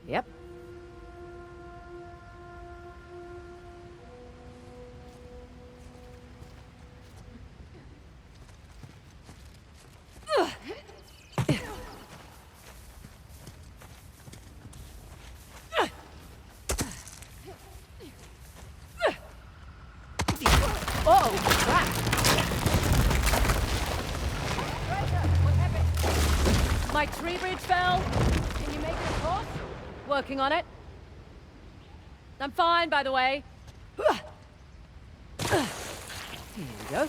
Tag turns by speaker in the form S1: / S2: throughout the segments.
S1: Yep. Oh, crap! What happened? My tree bridge fell. Can you make it across? Working on it. I'm fine, by the way. Here we go.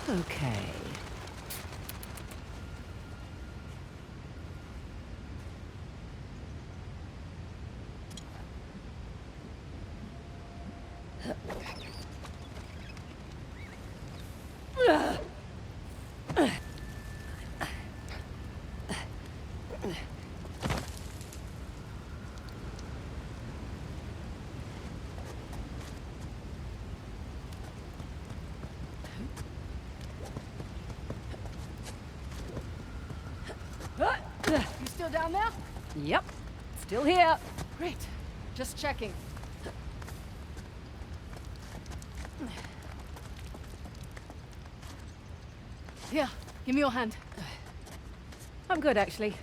S1: Okay.
S2: You still down there?
S1: Yep. Still here.
S2: Great. Just checking. Here, give me your hand.
S1: I'm good, actually.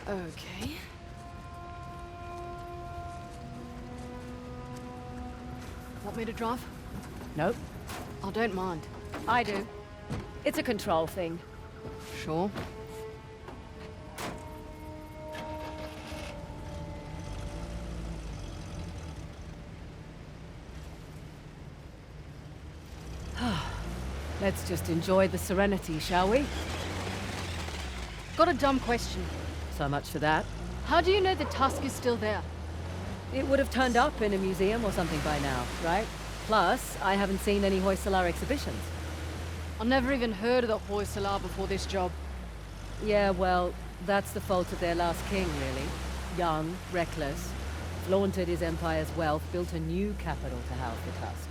S2: Okay. Want me to drive?
S1: Nope.
S2: I don't mind.
S1: I do. It's a control thing.
S2: Sure.
S1: Let's just enjoy the serenity, shall we?
S2: Got a dumb question.
S1: So much for that.
S2: How do you know the tusk is still there?
S1: It would have turned up in a museum or something by now, right? Plus, I haven't seen any Hoysala exhibitions.
S2: I've never even heard of the Hoysala before this job.
S1: Yeah, well, that's the fault of their last king, really. Young, reckless, flaunted his empire's wealth, built a new capital to house the tusk.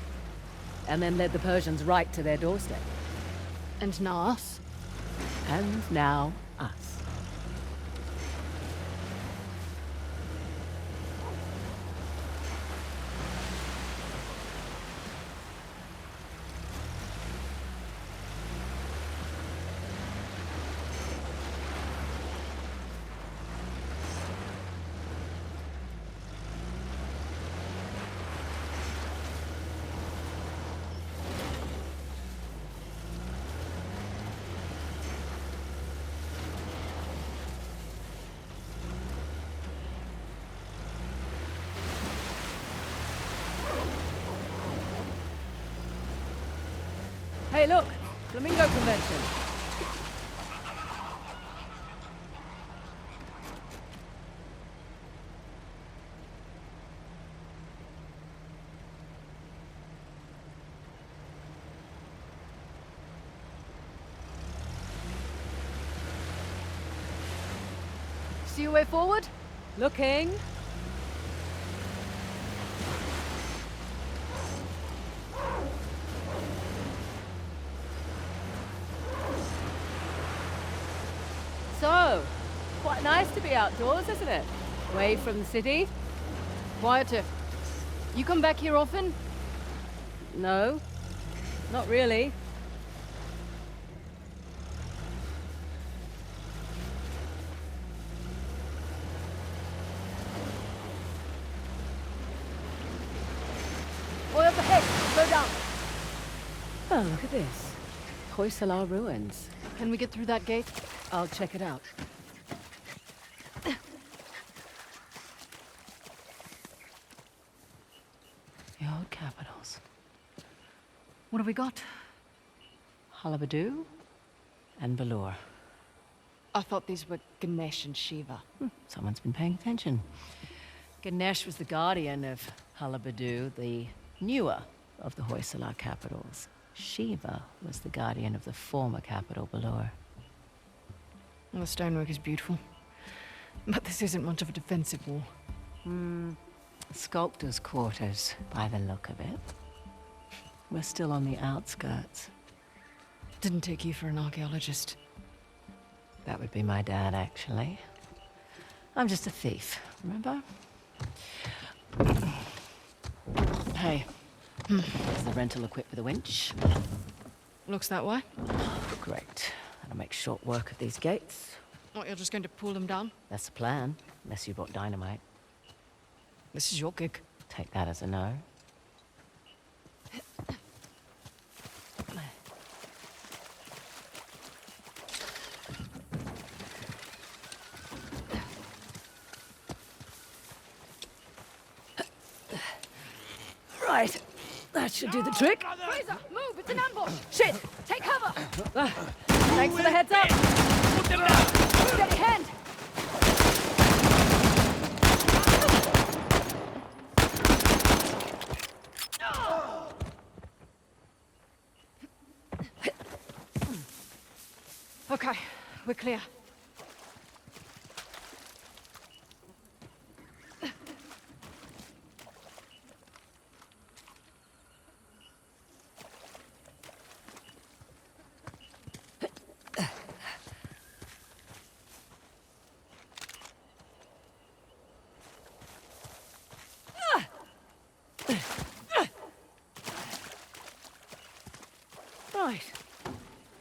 S1: And then led the Persians right to their doorstep.
S2: And now us?
S1: And now, us. Hey, look! Flamingo Convention.
S2: See your way forward?
S1: Looking. So, quite nice to be outdoors, isn't it? Away from the city?
S2: Quieter. You come back here often?
S1: No, not really.
S2: Oil up ahead. Slow down.
S1: Oh, look at this. Hoysala ruins.
S2: Can we get through that gate?
S1: I'll check it out. The old capitals.
S2: What have we got?
S1: Halabadu and Balur.
S2: I thought these were Ganesh and Shiva.
S1: Someone's been paying attention. Ganesh was the guardian of Halabadu, the newer of the Hoysala capitals. Shiva was the guardian of the former capital, Balur.
S2: Well, the stonework is beautiful. But this isn't much of a defensive war.
S1: Sculptor's quarters, by the look of it. We're still on the outskirts.
S2: Didn't take you for an archaeologist.
S1: That would be my dad, actually. I'm just a thief, remember? Hey, is the rental equipped with a winch?
S2: Looks that way.
S1: Great. That'll make short work of these gates.
S2: What, you're just going to pull them down?
S1: That's the plan, unless you brought dynamite.
S2: This is your gig.
S1: Take that as a no. Right. That should do the trick.
S2: Fraser, move! It's an ambush!
S1: Shit!
S2: Take cover!
S1: Thanks for the heads up.
S2: Steady hand! Okay, we're clear.
S1: Right.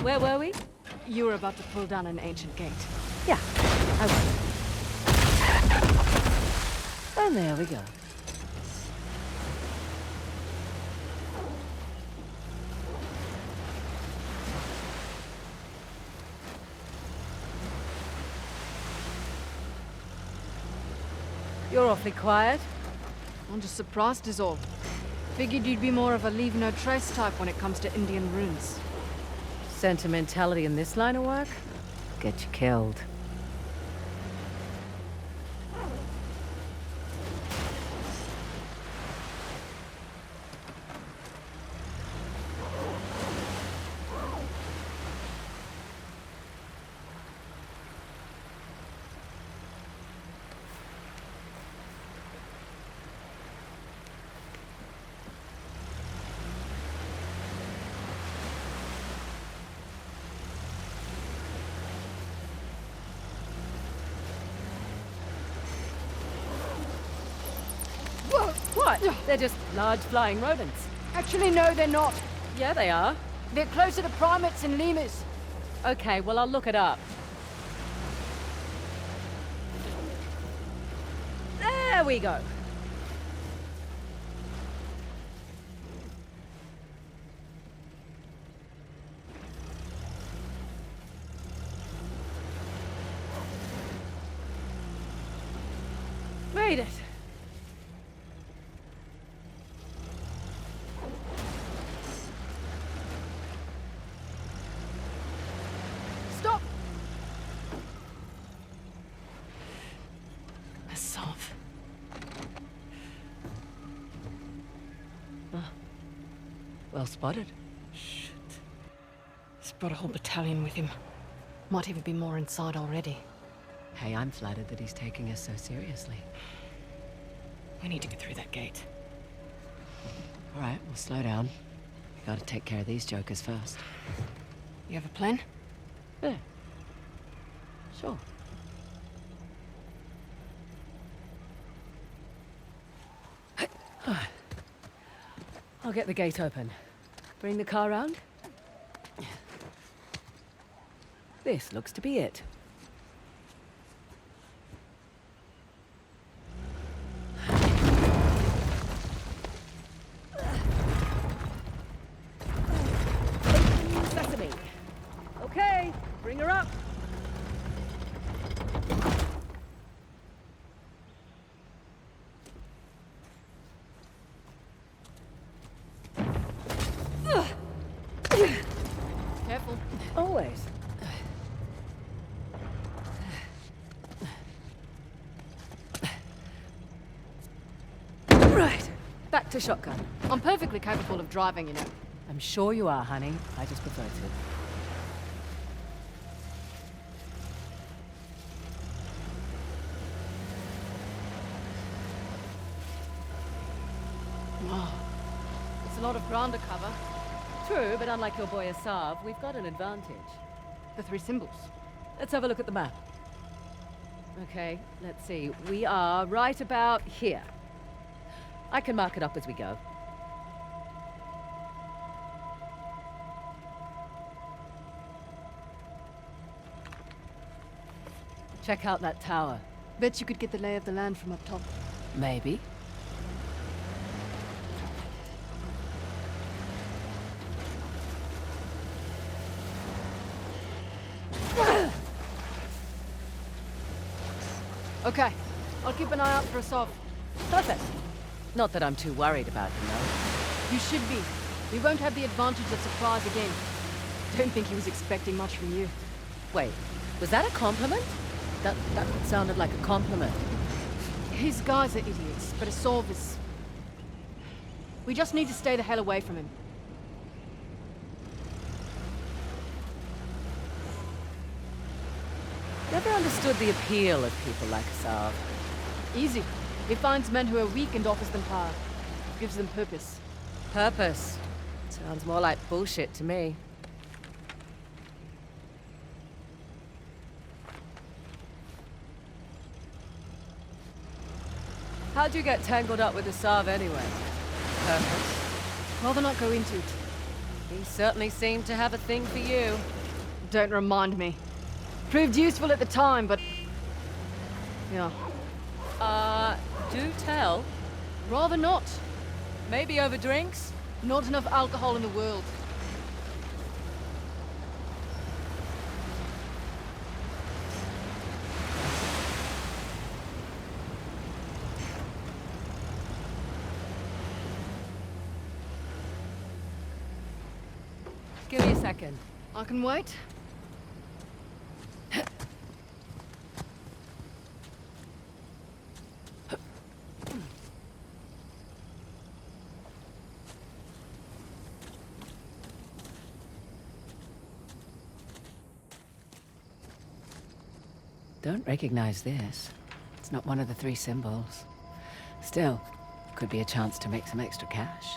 S1: Where were we?
S2: You were about to pull down an ancient gate.
S1: Yeah, I was. And there we go. You're awfully quiet.
S2: I'm just surprised is all. Figured you'd be more of a leave no trace type when it comes to Indian runes.
S1: Sentimentality in this line of work? Get you killed. What? They're just large flying rodents.
S2: Actually, no, they're not.
S1: Yeah, they are.
S2: They're closer to primates and lemurs.
S1: Okay, well, I'll look it up. There we go. Made it.
S2: Stop!
S1: Well spotted.
S2: Shit. He's brought a whole battalion with him. Might even be more inside already.
S1: Hey, I'm flattered that he's taking us so seriously.
S2: We need to get through that gate.
S1: All right, we'll slow down. We gotta take care of these jokers first.
S2: You have a plan?
S1: Yeah. Sure. I'll get the gate open. Bring the car round. This looks to be it. Sesame. Okay, bring her up.
S2: Careful.
S1: Always. Right, back to shotgun.
S2: I'm perfectly capable of driving, you know.
S1: I'm sure you are, honey. I just prefer to.
S2: Wow. It's a lot of ground to cover.
S1: True, but unlike your boy Asav, we've got an advantage.
S2: The three symbols.
S1: Let's have a look at the map. Okay, let's see. We are right about here. I can mark it up as we go. Check out that tower.
S2: Bet you could get the lay of the land from up top.
S1: Maybe.
S2: Okay, I'll keep an eye out for a sov.
S1: Perfect. Not that I'm too worried about him, though.
S2: You should be. We won't have the advantage of surprise again. Don't think he was expecting much from you.
S1: Wait, was that a compliment? That sounded like a compliment.
S2: His guys are idiots, but a sov is... We just need to stay the hell away from him.
S1: Never understood the appeal of people like Asav.
S2: Easy. He finds men who are weak and offers them power. Gives them purpose.
S1: Purpose. Sounds more like bullshit to me. How'd you get tangled up with Asav anyway? Purpose.
S2: Rather not go into it.
S1: He certainly seemed to have a thing for you.
S2: Don't remind me. Proved useful at the time, but... Yeah.
S1: Do tell.
S2: Rather not.
S1: Maybe over drinks?
S2: Not enough alcohol in the world.
S1: Give me a second.
S2: I can wait.
S1: Don't recognize this. It's not one of the 3 symbols. Still, could be a chance to make some extra cash.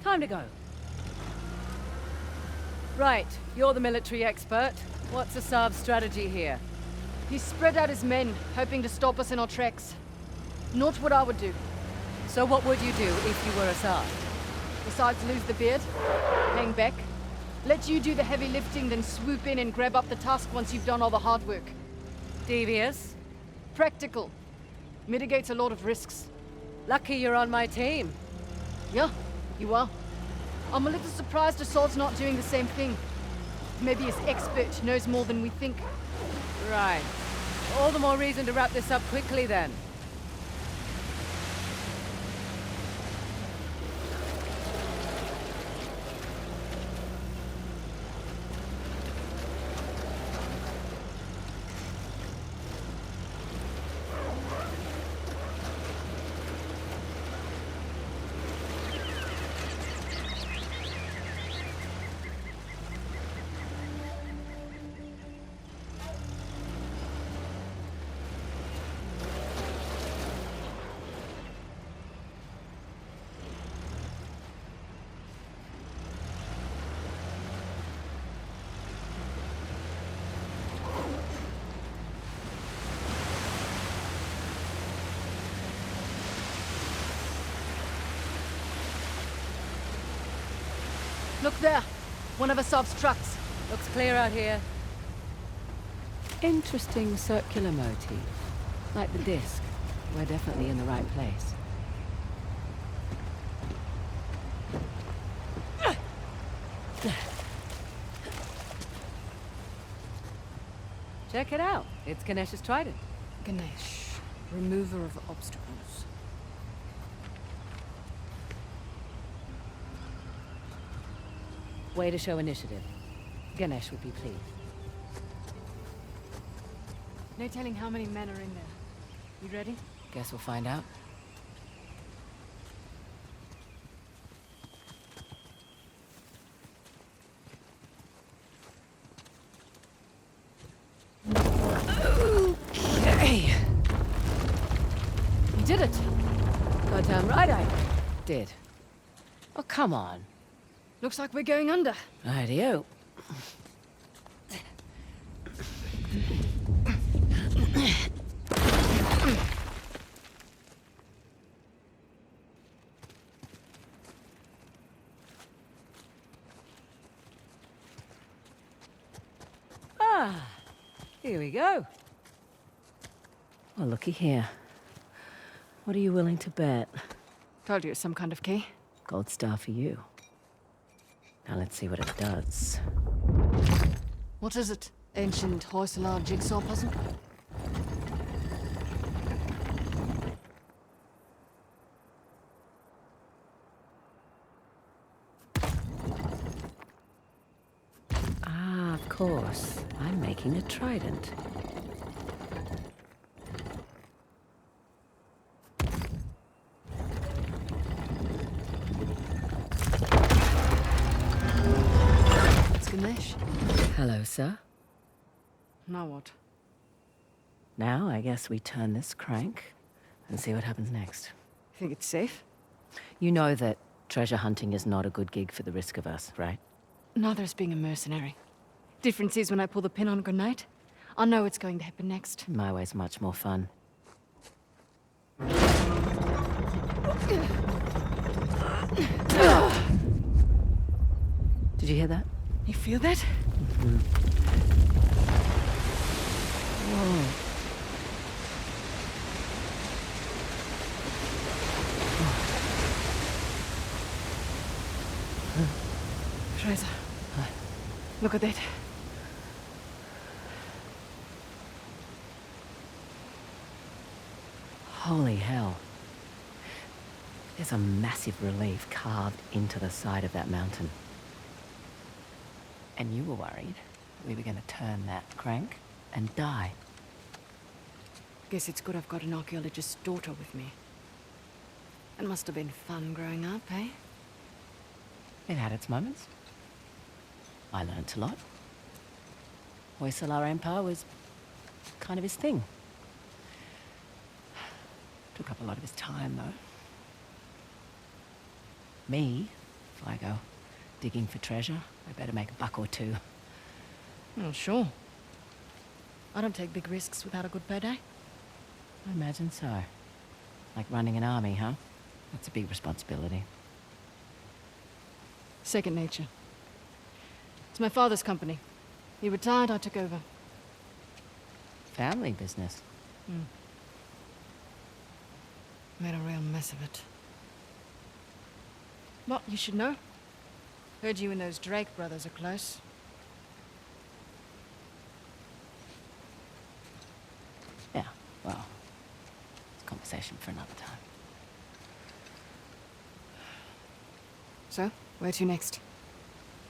S1: Time to go. Right, you're the military expert. What's Asav's strategy here?
S2: He's spread out his men, hoping to stop us in our tracks. Not what I would do.
S1: So what would you do if you were Asav?
S2: Besides lose the beard, hang back, let you do the heavy lifting, then swoop in and grab up the tusk once you've done all the hard work.
S1: Devious?
S2: Practical. Mitigates a lot of risks.
S1: Lucky you're on my team.
S2: Yeah, you are. I'm a little surprised Assault's not doing the same thing. Maybe his expert knows more than we think.
S1: Right. All the more reason to wrap this up quickly then.
S2: Look there. One of Asav's trucks.
S1: Looks clear out here. Interesting circular motif. Like the disc. We're definitely in the right place. Check it out. It's Ganesh's trident.
S2: Ganesh, remover of obstacles.
S1: Way to show initiative. Ganesh would be pleased.
S2: No telling how many men are in there. You ready?
S1: Guess we'll find out. Okay. You did it. Goddamn right I did. Oh, come on.
S2: Looks like we're going under.
S1: Rightio. Here we go. Well, looky here. What are you willing to bet?
S2: Told you it's some kind of key.
S1: Gold star for you. Now let's see what it does.
S2: What is it? Ancient HDR jigsaw puzzle?
S1: Ah, of course. I'm making a trident.
S2: It's Ganesh.
S1: Hello, sir.
S2: Now what?
S1: Now, I guess we turn this crank and see what happens next.
S2: Think it's safe?
S1: You know that treasure hunting is not a good gig for the risk of us, right?
S2: Neither is being a mercenary. Difference is when I pull the pin on a grenade, I know what's going to happen next.
S1: My way's much more fun. Did you hear that?
S2: You feel that?
S1: Whoa.
S2: Fraser. Look at that.
S1: Holy hell. There's a massive relief carved into the side of that mountain. And you were worried we were going to turn that crank and die.
S2: Guess it's good I've got an archaeologist's daughter with me. It must have been fun growing up, eh?
S1: It had its moments. I learnt a lot. Hoysala Empire was kind of his thing. Took up a lot of his time, though. Me, if I go digging for treasure, I better make a buck or two.
S2: Oh, sure. I don't take big risks without a good payday.
S1: I imagine so. Like running an army, huh? That's a big responsibility.
S2: Second nature. It's my father's company. He retired, I took over.
S1: Family business.
S2: Made a real mess of it. Well, you should know. Heard you and those Drake brothers are close.
S1: Yeah, well, it's a conversation for another time.
S2: So, where to next?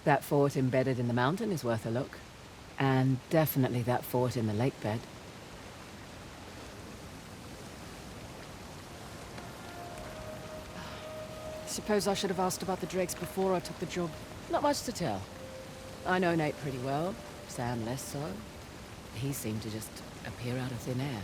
S1: That fort embedded in the mountain is worth a look. And definitely that fort in the lake bed.
S2: Suppose I should have asked about the Drakes before I took the job.
S1: Not much to tell. I know Nate pretty well, Sam less so. He seemed to just appear out of thin air.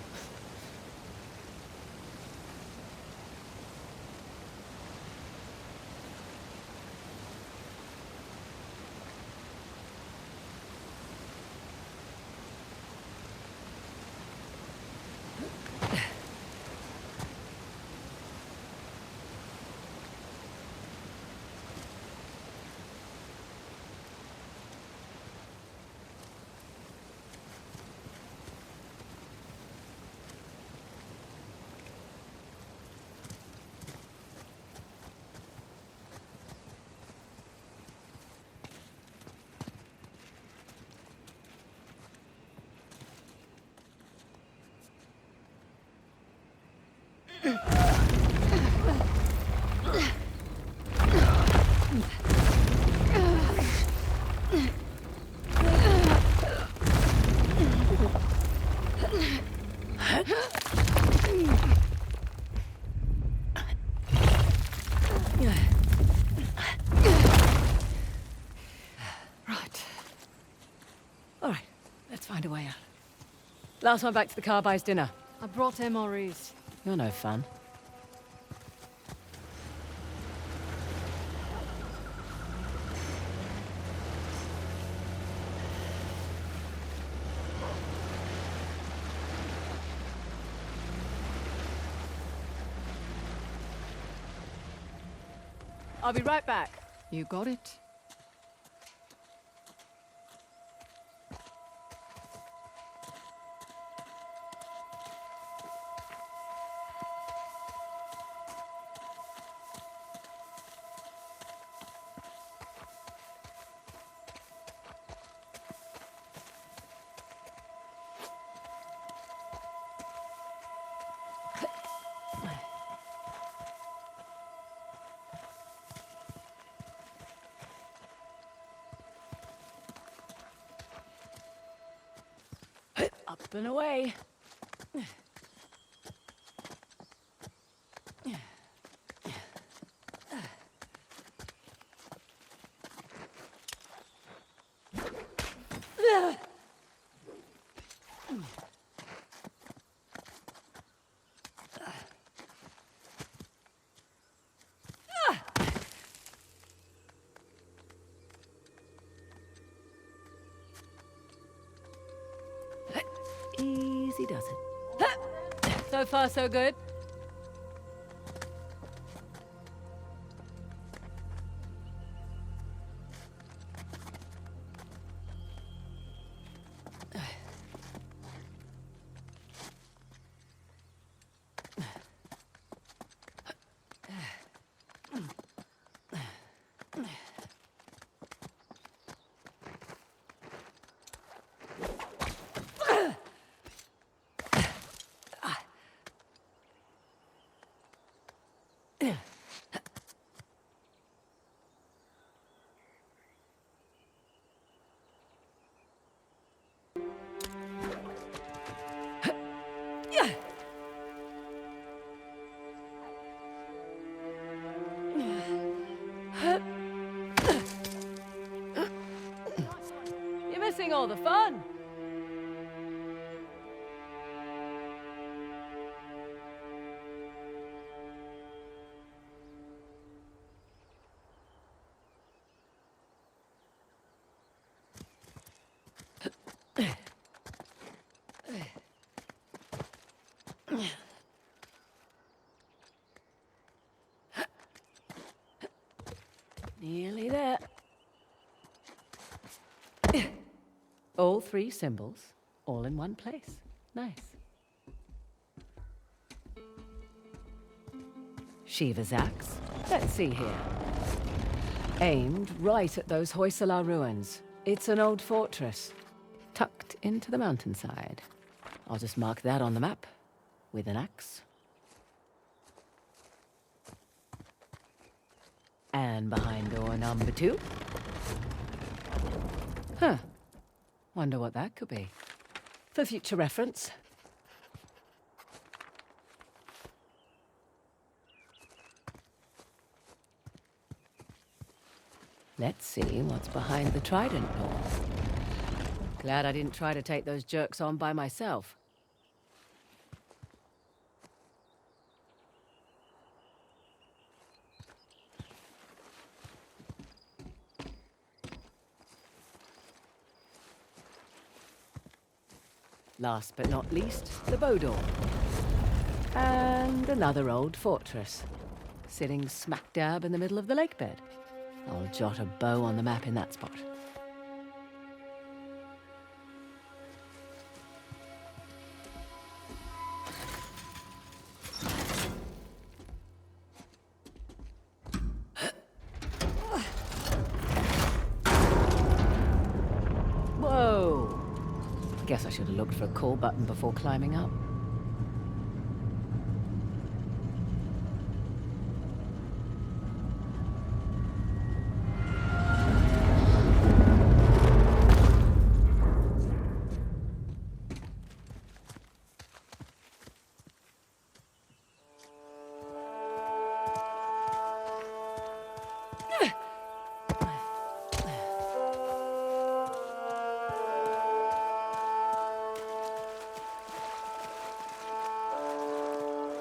S1: Find a way out. Last one back to the car buys dinner.
S2: I brought MREs.
S1: You're no fun. I'll be right back.
S2: You got it.
S1: Up and away. Easy does it. So far, so good. You're missing all the fun. Nearly there. All three symbols, all in one place. Nice. Shiva's axe. Let's see here. Aimed right at those Hoysala ruins. It's an old fortress, tucked into the mountainside. I'll just mark that on the map with an axe. And behind door number 2. Huh. Wonder what that could be. For future reference. Let's see what's behind the trident door. Glad I didn't try to take those jerks on by myself. Last but not least, the bow door. And another old fortress, sitting smack dab in the middle of the lake bed. I'll jot a bow on the map in that spot. Whoa! Guess I should have looked for a call button before climbing up.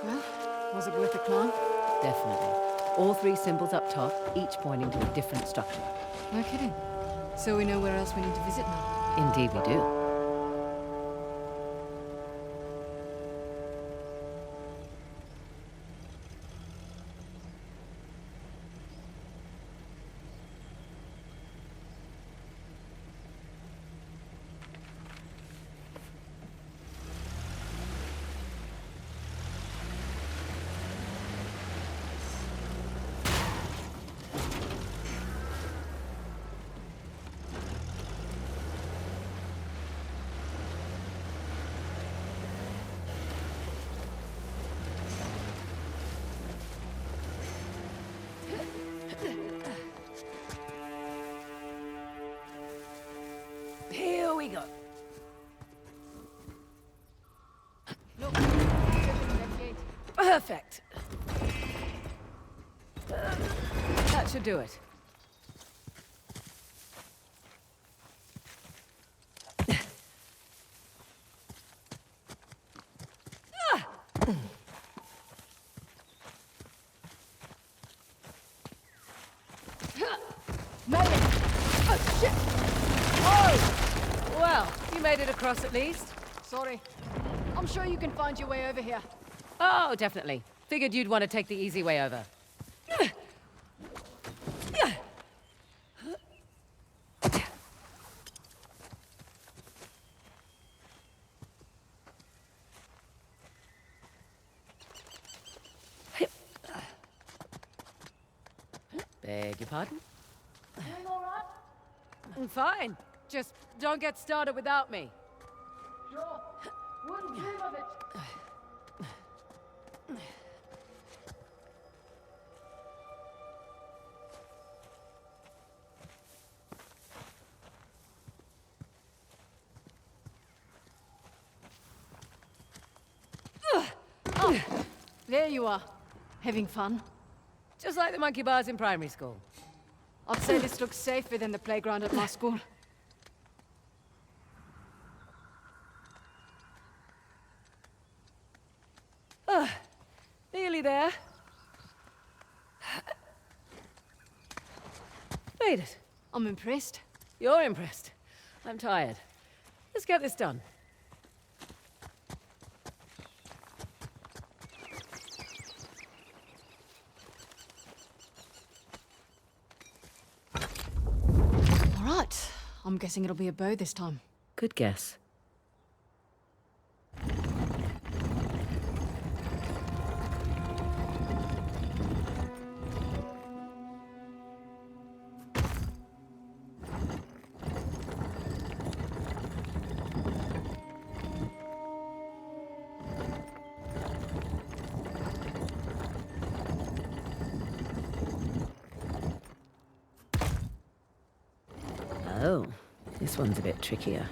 S2: Well, was it worth the climb?
S1: Definitely. All 3 symbols up top, each pointing to a different structure.
S2: No kidding. So we know where else we need to visit now.
S1: Indeed we do. Here we go.
S2: Look, that gate.
S1: Perfect. That should do it.
S2: Made it! Oh, shit!
S1: Oh! Well, you made it across at least.
S2: Sorry. I'm sure you can find your way over here.
S1: Oh, definitely. Figured you'd want to take the easy way over. Beg your pardon?
S2: Doing all right?
S1: I'm fine. Just don't get started without me.
S2: Sure. Wouldn't dream of it. Oh, there you are. Having fun?
S1: Just like the monkey bars in primary school.
S2: I'd say this looks safer than the playground at my school.
S1: Nearly there. Made it.
S2: I'm impressed.
S1: You're impressed. I'm tired. Let's get this done.
S2: All right. I'm guessing it'll be a bow this time.
S1: Good guess. Oh, this one's a bit trickier.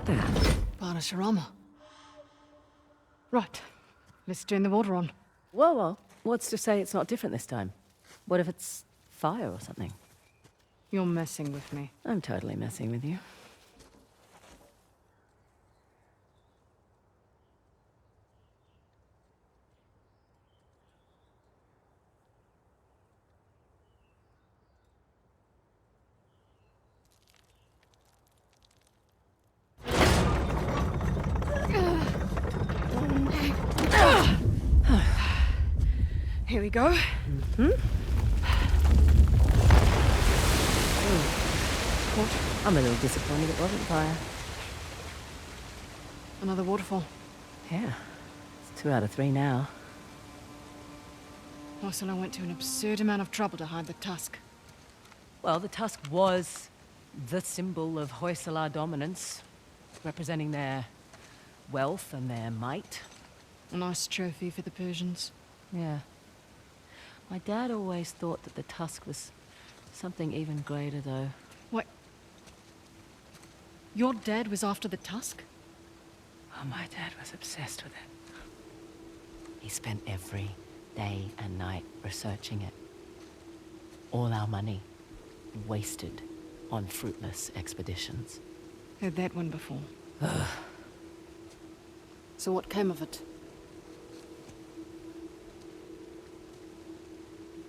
S1: at that.
S2: Barashirama. Right. Let's turn the water on.
S1: Whoa, whoa. What's to say it's not different this time? What if it's fire or something?
S2: You're messing with me.
S1: I'm totally messing with you.
S2: Here we go.
S1: I'm a little disappointed it wasn't fire.
S2: Another waterfall.
S1: Yeah. It's 2 out of 3 now.
S2: Ursula went to an absurd amount of trouble to hide the tusk.
S1: Well, the tusk was the symbol of Hoysala dominance, representing their wealth and their might.
S2: A nice trophy for the Persians.
S1: Yeah. My dad always thought that the tusk was something even greater, though.
S2: What? Your dad was after the tusk?
S1: Oh, my dad was obsessed with it. He spent every day and night researching it. All our money wasted on fruitless expeditions.
S2: Heard that one before. So what came of it?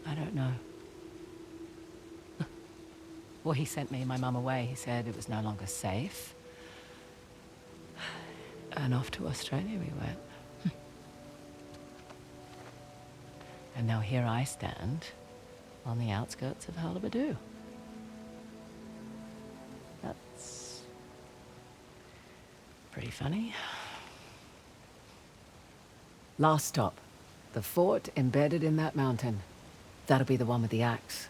S1: I don't know. Well, he sent me and my mum away. He said it was no longer safe. And off to Australia we went. And now here I stand on the outskirts of Halibadu. That's pretty funny. Last stop. The fort embedded in that mountain. That'll be the one with the axe.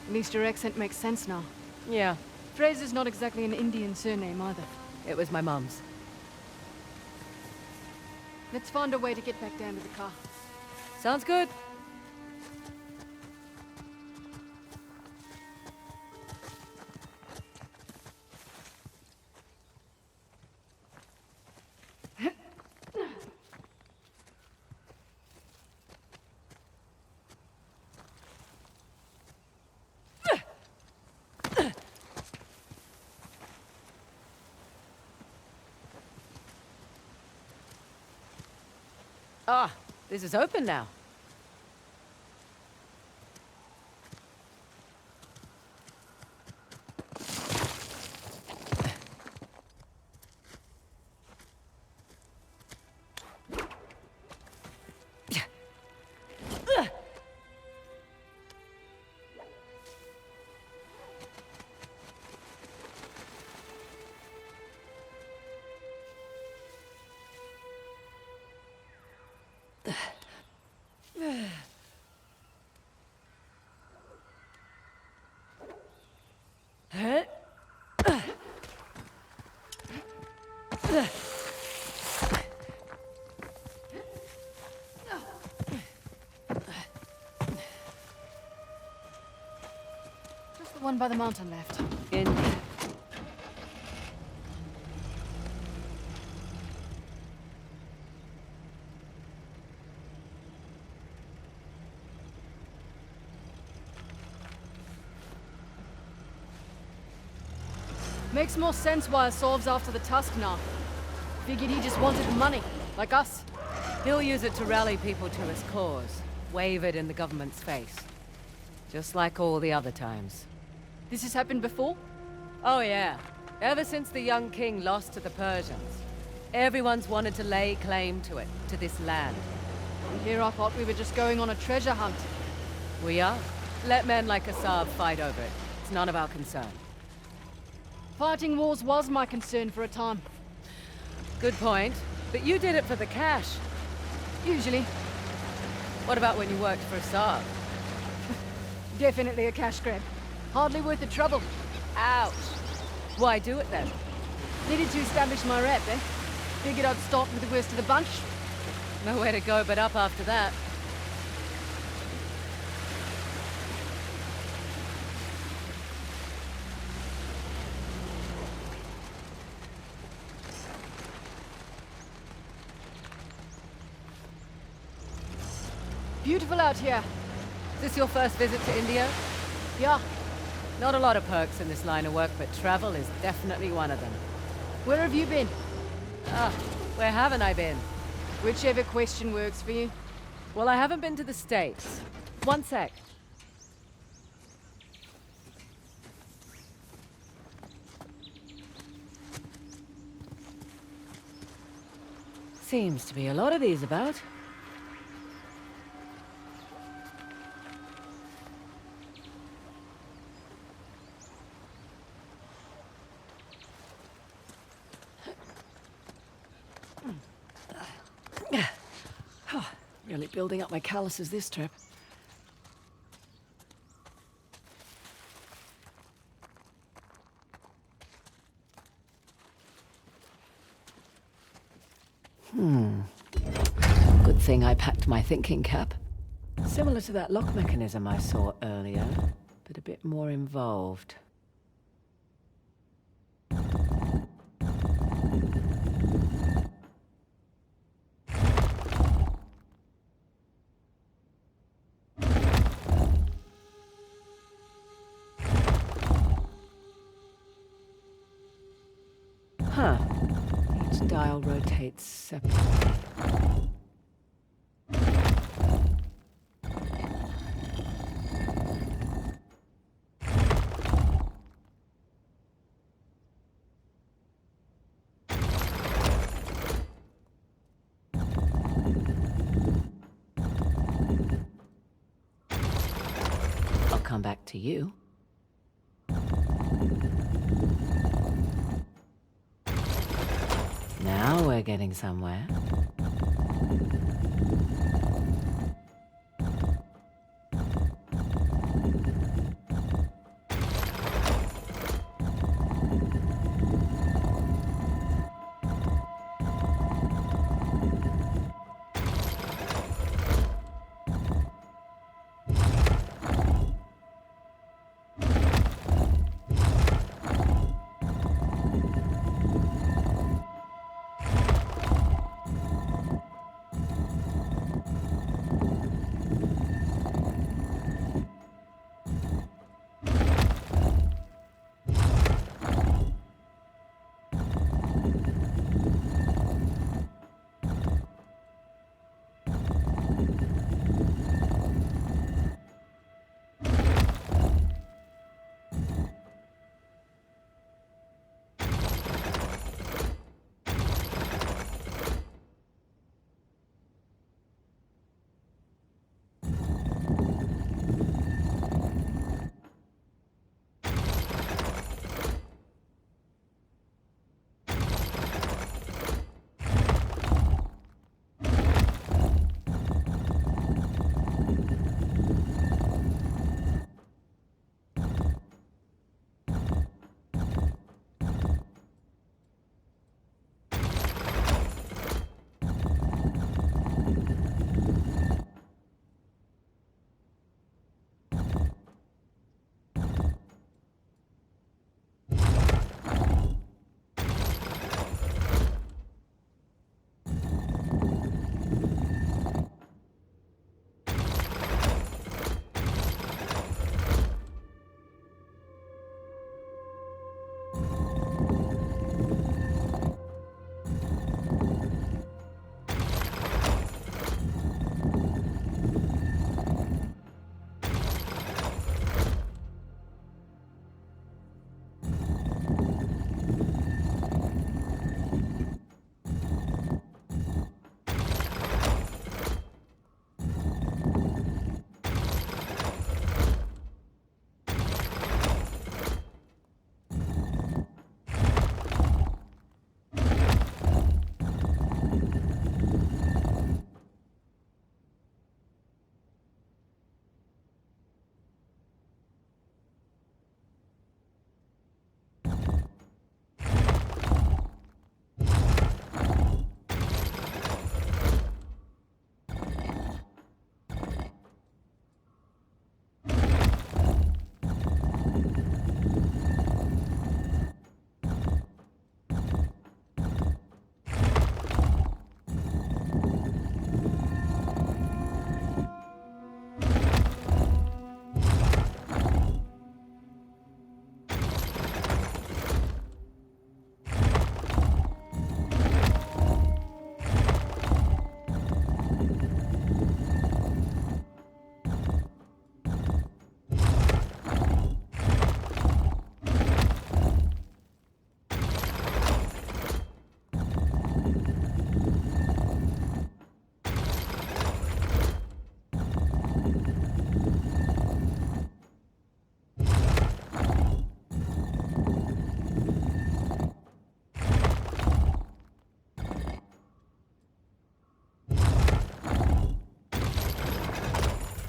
S2: At least your accent makes sense now.
S1: Yeah,
S2: Fraser's not exactly an Indian surname either.
S1: it was my mum's.
S2: Let's find a way to get back down to the car.
S1: Sounds good. Ah, this is open now.
S2: Just the one by the mountain left.
S1: Indeed.
S2: Makes more sense why Asav's after the tusk now. Figured he just wanted money, like us.
S1: He'll use it to rally people to his cause. Wave it in the government's face. Just like all the other times.
S2: This has happened before?
S1: Oh yeah. Ever since the young king lost to the Persians. Everyone's wanted to lay claim to it, to this land.
S2: And here I thought we were just going on a treasure hunt.
S1: We are. Let men like Asav fight over it. It's none of our concern.
S2: Fighting wars was my concern for a time.
S1: Good point. But you did it for the cash.
S2: Usually.
S1: What about when you worked for Asav?
S2: Definitely a cash grab. Hardly worth the trouble.
S1: Ouch. Why do it then?
S2: Needed to establish my rep, eh? Figured I'd start with the worst of the bunch.
S1: Nowhere to go but up after that.
S2: beautiful out here.
S1: Is this your first visit to India?
S2: Yeah.
S1: Not a lot of perks in this line of work, but travel is definitely one of them.
S2: Where have you been?
S1: Ah, where haven't I been?
S2: Whichever question works for you.
S1: Well, I haven't been to the States. One sec. Seems to be a lot of these about. Really building up my calluses this trip. Good thing I packed my thinking cap. Similar to that lock mechanism I saw earlier, but a bit more involved. Huh. Each dial rotates separately. I'll come back to you. Now we're getting somewhere.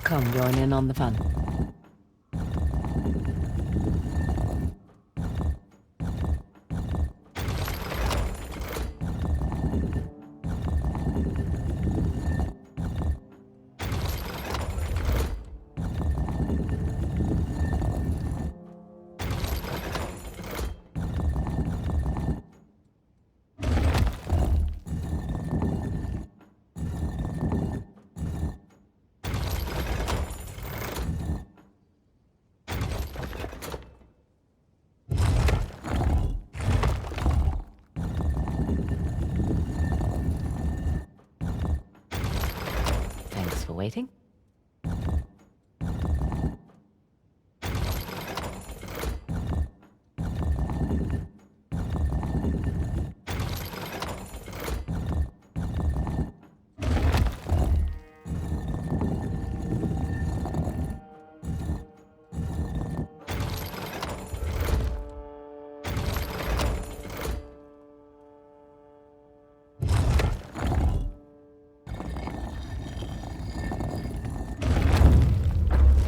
S1: Come join in on the fun. Thanks for waiting.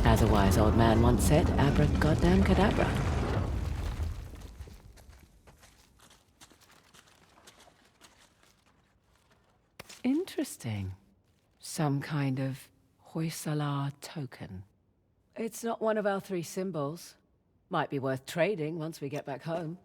S1: As a wise old man once said, abracadabra cadabra. Interesting. Some kind of Hoysala token. It's not one of our 3 symbols. Might be worth trading once we get back home.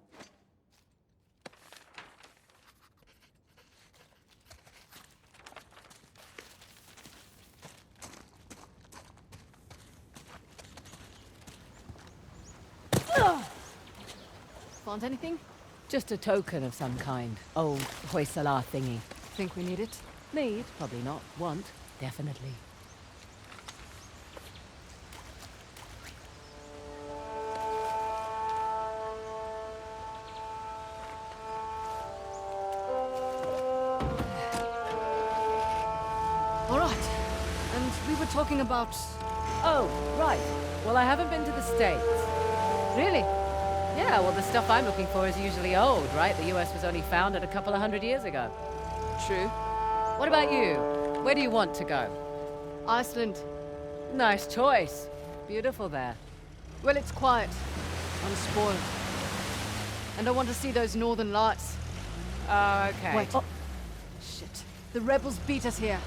S2: Find anything?
S1: Just a token of some kind. Old Hoysala thingy.
S2: Think we need it?
S1: Need? Probably not. Want? Definitely.
S2: All right. And we were talking about...
S1: Oh, right. Well, I haven't been to the States.
S2: Really?
S1: Yeah, well, the stuff I'm looking for is usually old, right? The US was only founded a couple of 100 years ago.
S2: True.
S1: What about you? Where do you want to go?
S2: Iceland.
S1: Nice choice. Beautiful there.
S2: Well, it's quiet. Unspoiled. And I want to see those northern lights.
S1: Oh, okay.
S2: Wait. Oh. Shit. The rebels beat us here.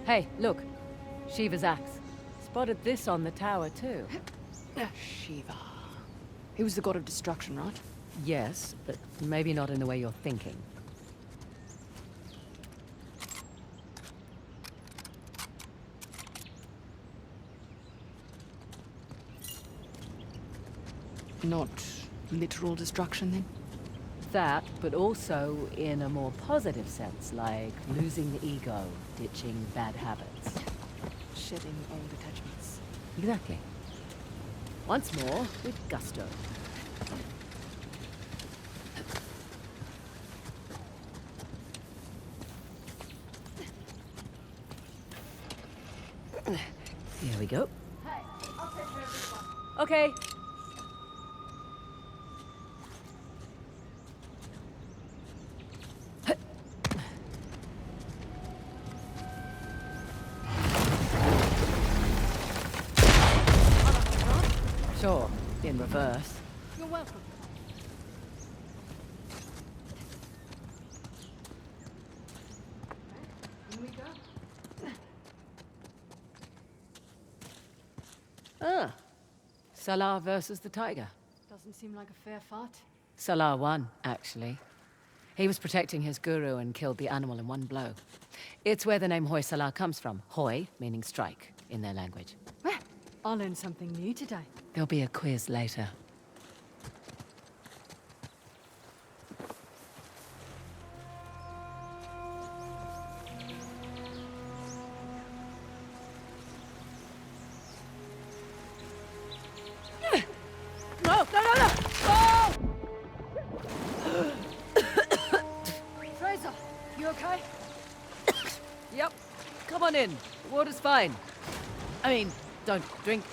S1: Hey, look. Shiva's axe. Spotted this on the tower, too.
S2: Shiva. He was the god of destruction, right?
S1: Yes, but maybe not in the way you're thinking.
S2: Not literal destruction, then?
S1: That, but also in a more positive sense, like losing the ego, ditching bad habits.
S2: Shedding old attachments.
S1: Exactly. Once more, with gusto. Here we go.
S2: Hey, I'll take care of this one.
S1: Okay. Sure, in reverse.
S2: You're welcome. Here we go.
S1: Ah. Salah versus the tiger.
S2: Doesn't seem like a fair fight.
S1: Salah won, actually. He was protecting his guru and killed the animal in one blow. It's where the name Hoysala comes from. Hoi, meaning strike, in their language.
S2: Well, I learned something new today.
S1: There'll be a quiz later.
S2: No! Oh! Fraser, you okay?
S1: Yep. Come on in. The water's fine. I mean, don't drink.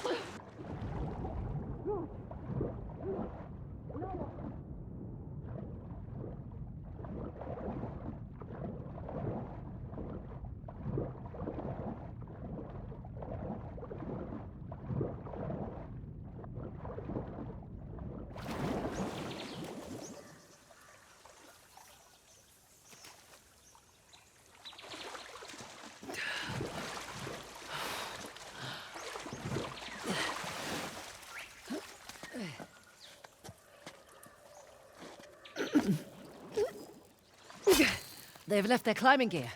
S1: They've left their climbing gear.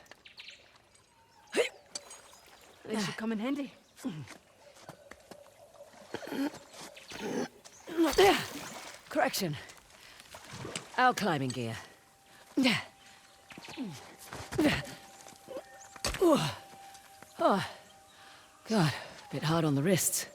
S2: They should come in handy.
S1: Correction. Our climbing gear. Oh, God, a bit hard on the wrists.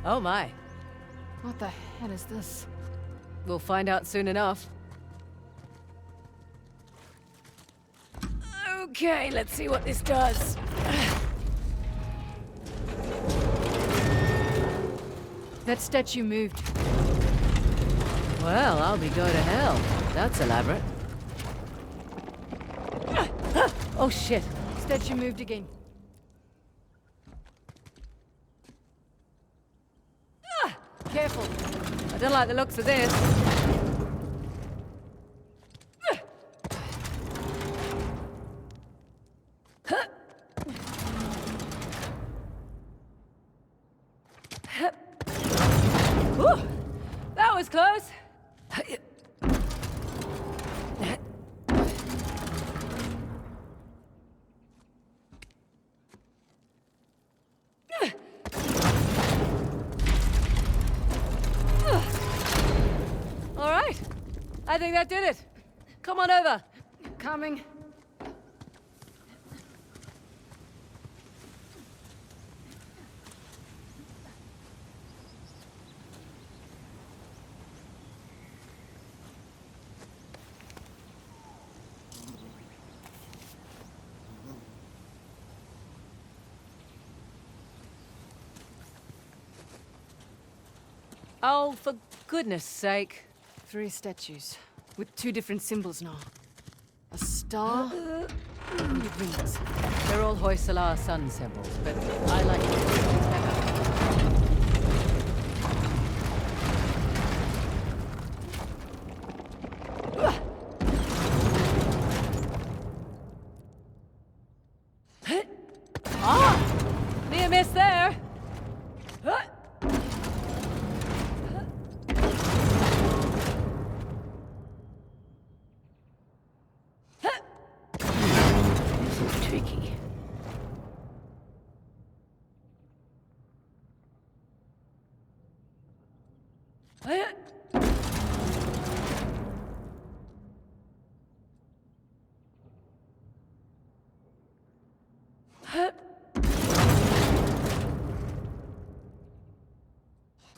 S1: Oh my.
S2: What the hell is this?
S1: We'll find out soon enough. Okay, let's see what this does.
S2: That statue moved.
S1: Well, I'll be going to hell. That's elaborate. Oh shit.
S2: Statue moved again. Careful.
S1: I don't like the looks of this. Whew, that was close. All right, I think that did it. Come on over.
S2: Coming.
S1: Oh, for goodness sake.
S2: 3 statues with 2 different symbols now. A star and rings.
S1: They're all Hoysala sun symbols, but I like it better. Ah! Near miss there. Tricky.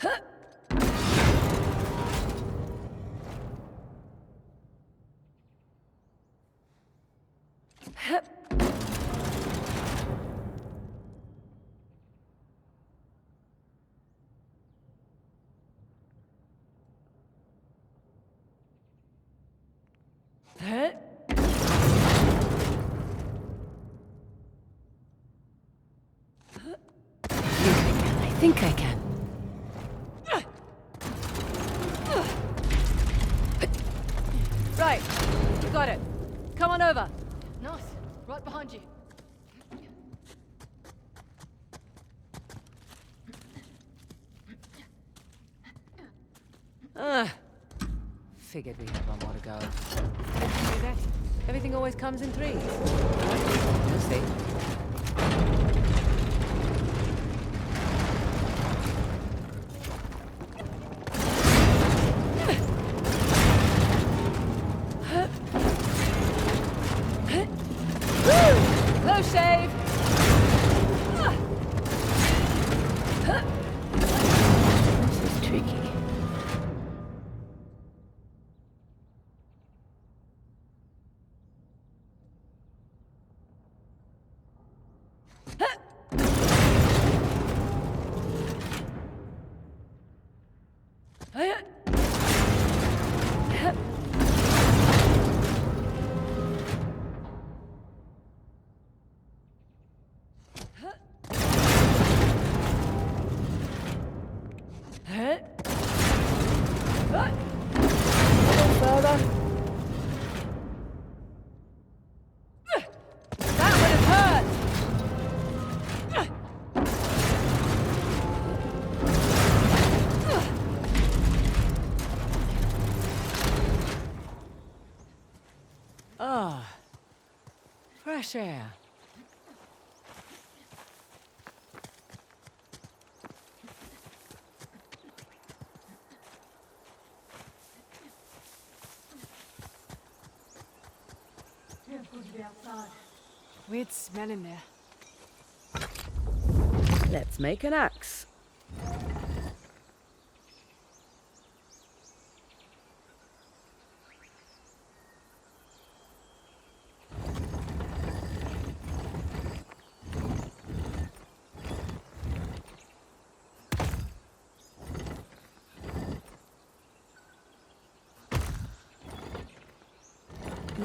S1: I think I can. Right, you got it. Come on over.
S2: Nice. Right behind you.
S1: Figured we had one more to go.
S2: Do that.
S1: Everything always comes in threes. You'll see. Close shave! This is tricky. Fresh air.
S2: Weird smell in there.
S1: Let's make an axe.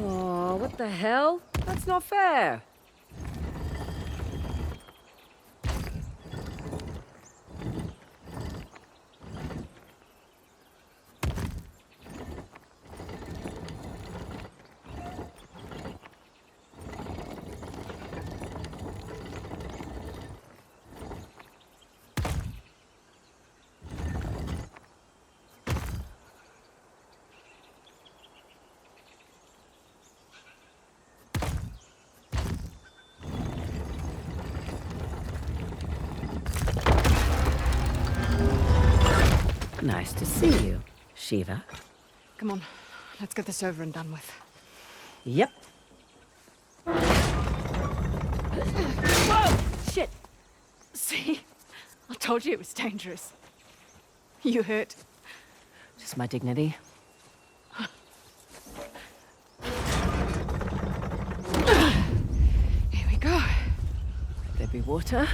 S1: Oh, what the hell? That's not fair. Nice to see you, Shiva.
S2: Come on, let's get this over and done with.
S1: Yep.
S2: Whoa! Shit! See? I told you it was dangerous. You hurt.
S1: Just my dignity.
S2: Here we go.
S1: There be water.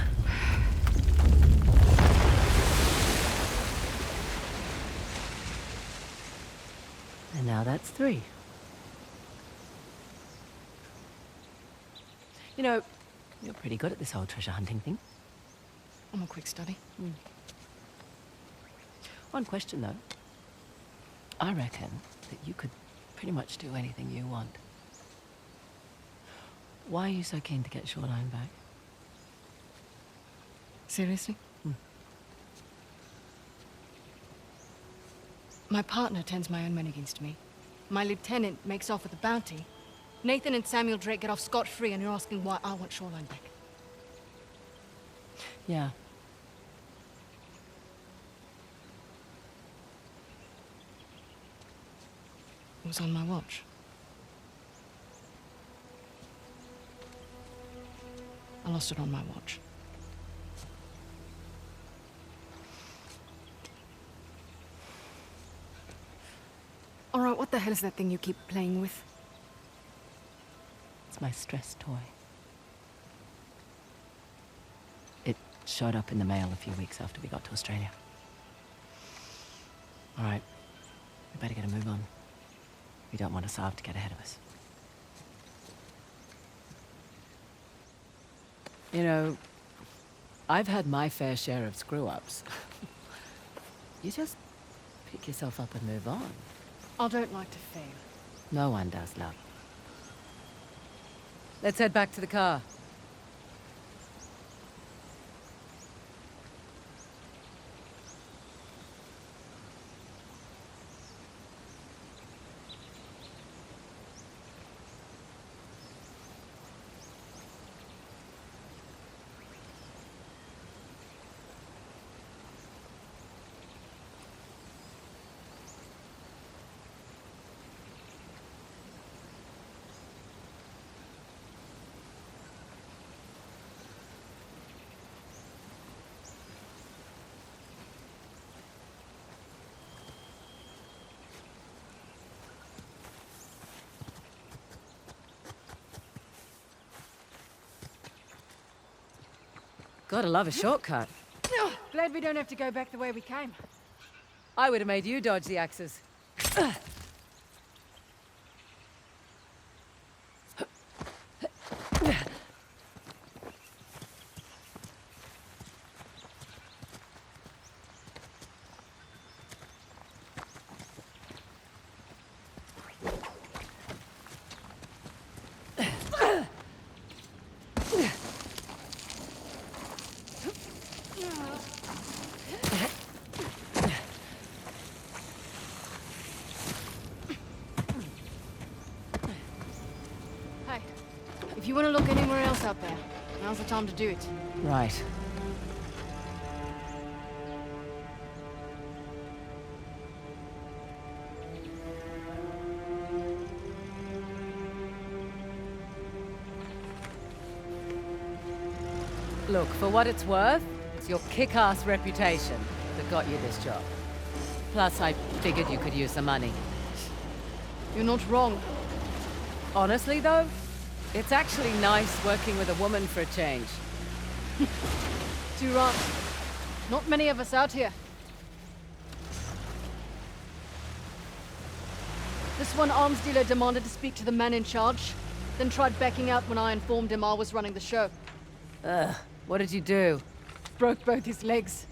S1: And now that's 3. You know, you're pretty good at this whole treasure hunting thing.
S2: I'm a quick study.
S1: One question, though. I reckon that you could pretty much do anything you want. Why are you so keen to get Shoreline back?
S2: Seriously? My partner turns my own men against me. My lieutenant makes off with a bounty. Nathan and Samuel Drake get off scot-free, and you're asking why I want Shoreline back.
S1: Yeah.
S2: It was on my watch. I lost it on my watch. All right, what the hell is that thing you keep playing with?
S1: It's my stress toy. It showed up in the mail a few weeks after we got to Australia. All right, we better get a move on. We don't want Asav to get ahead of us. You know, I've had my fair share of screw-ups. You just pick yourself up and move on.
S2: I don't like to fail.
S1: No one does, love. Let's head back to the car. Gotta love a shortcut.
S2: Glad we don't have to go back the way we came.
S1: I would have made you dodge the axes.
S2: Hey, if you want to look anywhere else out there, now's the time to do it.
S1: Right. Look, for what it's worth, it's your kick-ass reputation that got you this job. Plus, I figured you could use some money.
S2: You're not wrong.
S1: Honestly, though, it's actually nice working with a woman for a change.
S2: Too right. Not many of us out here. This one arms dealer demanded to speak to the man in charge, then tried backing out when I informed him I was running the show.
S1: Ugh, what did you do?
S2: Broke both his legs.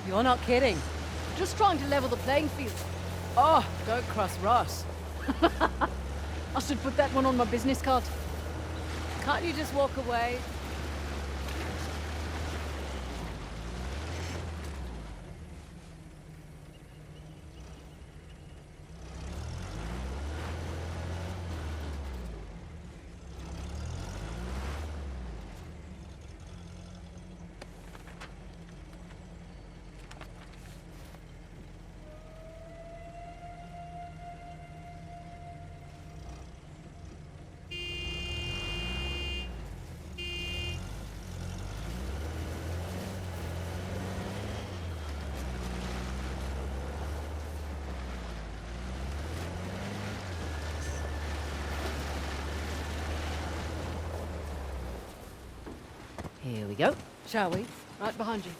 S1: You're not kidding.
S2: Just trying to level the playing field.
S1: Oh, don't cross Ross.
S2: I should put that one on my business card.
S1: Can't you just walk away? Here we go, shall we?
S2: Right behind you.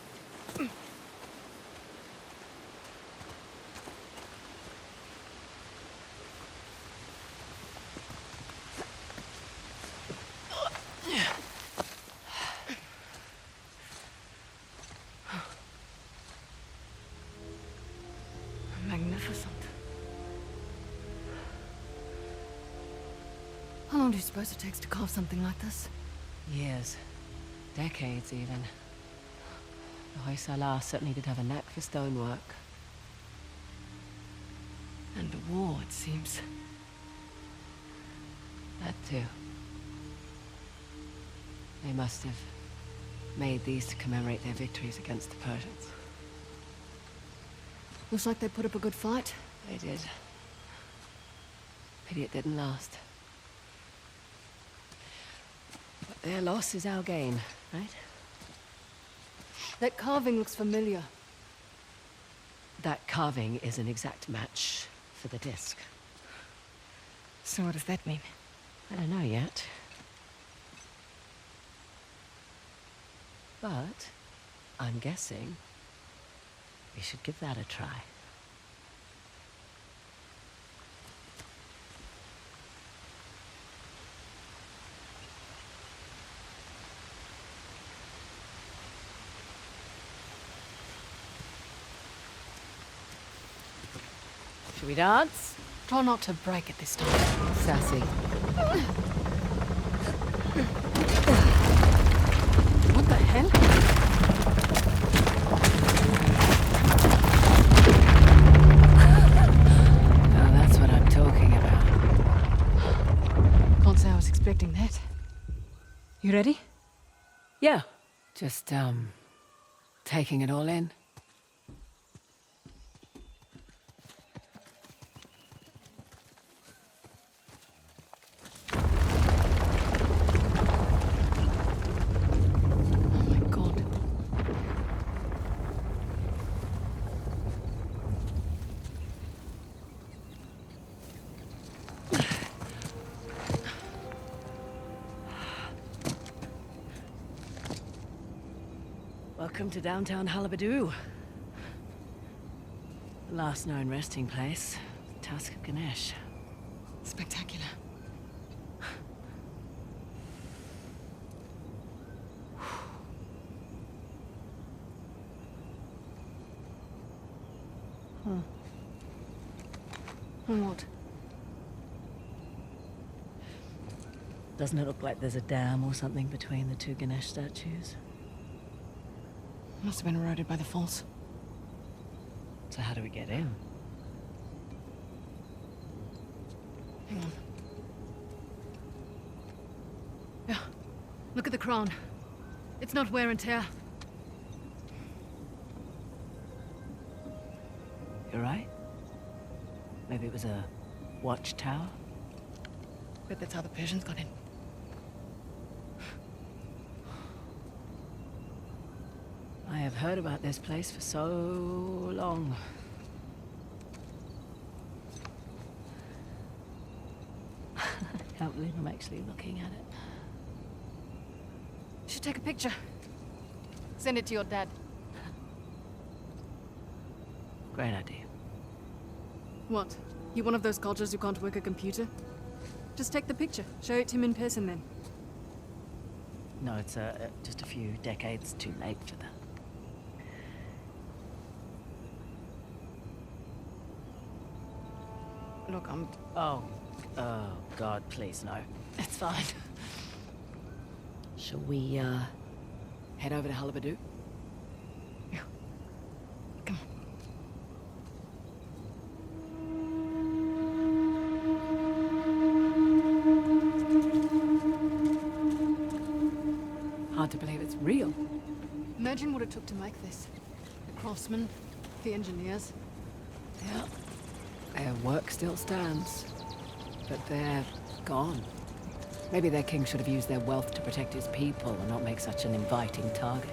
S2: Magnificent. How long do you suppose it takes to carve something like this?
S1: Years. Decades, even. The Hoysala certainly did have a knack for stonework.
S2: And the war, it seems.
S1: That too. They must have made these to commemorate their victories against the Persians.
S2: Looks like they put up a good fight.
S1: They did. Pity it didn't last. But their loss is our gain, right?
S2: That carving looks familiar.
S1: that carving is an exact match for the disc.
S2: So what does that mean?
S1: I don't know yet. But I'm guessing we should give that a try. Should we dance?
S2: Try not to break it this time.
S1: Sassy.
S2: What the hell?
S1: Now that's what I'm talking about.
S2: Can't say I was expecting that. You ready?
S1: Yeah. Just, taking it all in. Welcome to downtown Halebidu. The last known resting place, the Tusk of Ganesh.
S2: Spectacular. What?
S1: Doesn't it look like there's a dam or something between the two Ganesh statues?
S2: Must have been eroded by the falls.
S1: So how do we get in?
S2: Hang on. Yeah. Look at the crown. It's not wear and tear.
S1: You're right. Maybe it was a watchtower?
S2: Bet that's how the Persians got in.
S1: I have heard about this place for so long. I can't believe I'm actually looking at it.
S2: You should take a picture. Send it to your dad.
S1: Great idea.
S2: What? You one of those cultures who can't work a computer? Just take the picture. Show it to him in person then.
S1: No, it's just a few decades too late for that.
S2: Look,
S1: Oh, God, please, no. It's fine. Shall we, head over to Halebidu?
S2: Yeah. Come
S1: on. Hard to believe it's real.
S2: Imagine what it took to make this. The craftsmen, the engineers.
S1: Yeah. Their work still stands, but they're gone. Maybe their king should have used their wealth to protect his people and not make such an inviting target.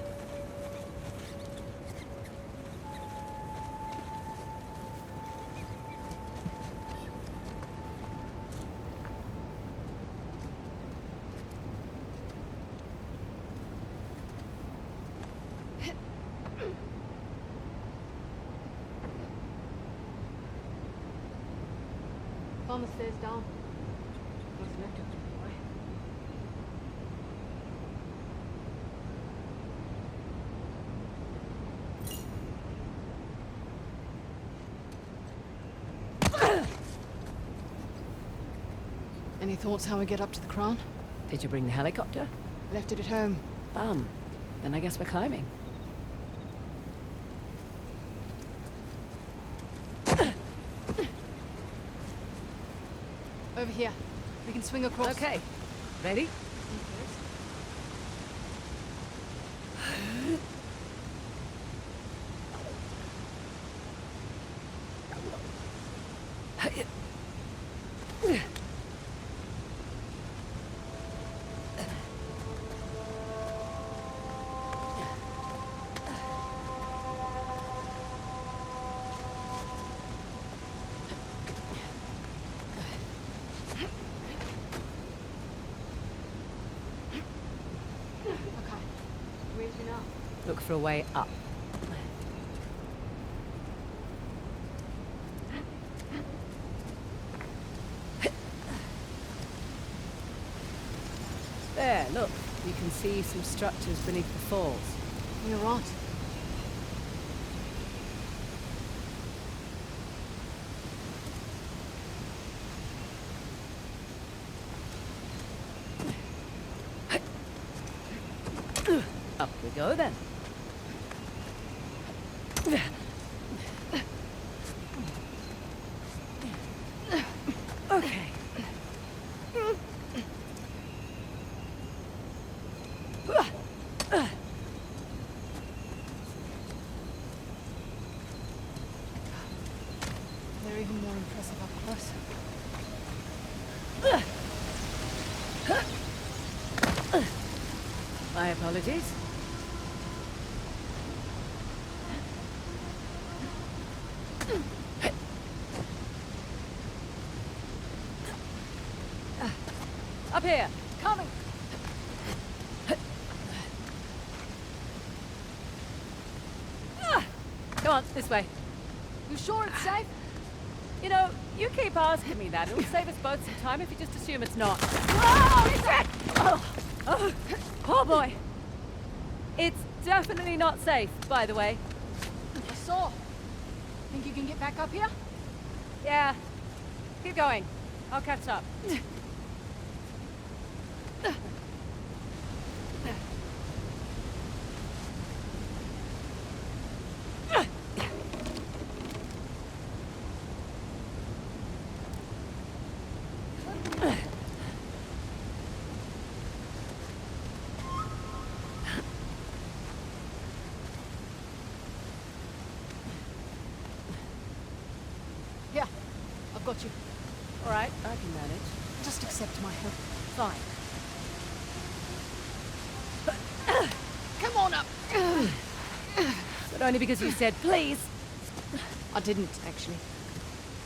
S2: On the stairs down. Any thoughts how we get up to the crown?
S1: Did you bring the helicopter?
S2: Left it at home.
S1: Then I guess we're climbing.
S2: Over here. We can swing across.
S1: Okay. Ready? for a way up. There, look. You can see some structures beneath the falls.
S2: You're right.
S1: Up we go then. Okay.
S2: They're even more impressive up close.
S1: My apologies. Up here.
S2: Coming!
S1: Come on, this way.
S2: You sure it's safe?
S1: You know, you keep asking me that. It'll save us both some time if you just assume it's not.
S2: Whoa! Is it?
S1: Oh boy. It's definitely not safe, by the way.
S2: I saw. Think you can get back up here?
S1: Yeah. Keep going. I'll catch up.
S2: Yeah, I've got you.
S1: All right, I can manage.
S2: Just accept my help.
S1: Fine.
S2: Come on up!
S1: But only because you said please.
S2: I didn't, actually.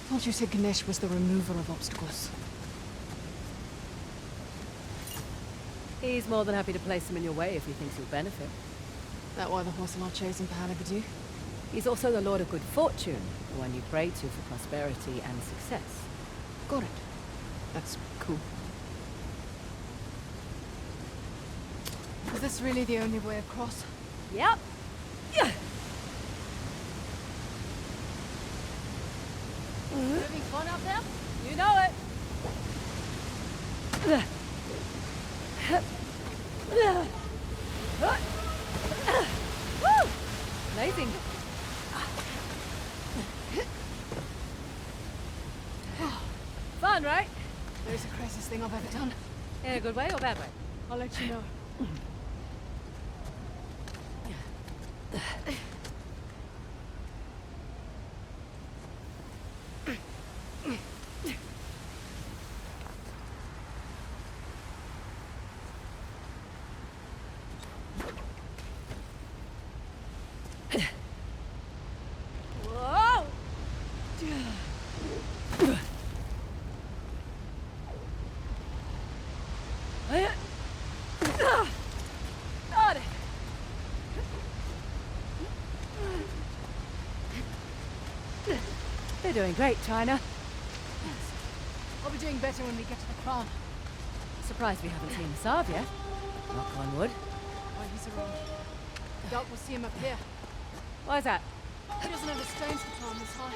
S2: Thought you said Ganesh was the remover of obstacles.
S1: He's more than happy to place them in your way if he thinks you'll benefit.
S2: That why the horse and I chose in Pahanagadu?
S1: He's also the Lord of Good Fortune, the one you pray to for prosperity and success.
S2: Got it. That's cool. Is this really the only way across?
S1: Yep. Yeah.
S2: Having fun out there?
S1: You know it. Woo! Amazing. Fun, right?
S2: That is the craziest thing I've ever done.
S1: In a good way or bad way?
S2: I'll let you know.
S1: Whoa! Got it. They're doing great, China.
S2: I'll be doing better when we get to the crown.
S1: Surprised we haven't seen Sav yet. Knock on wood.
S2: While he's around. I doubt we'll see him up here.
S1: Why's that?
S2: He doesn't understand to climb this high.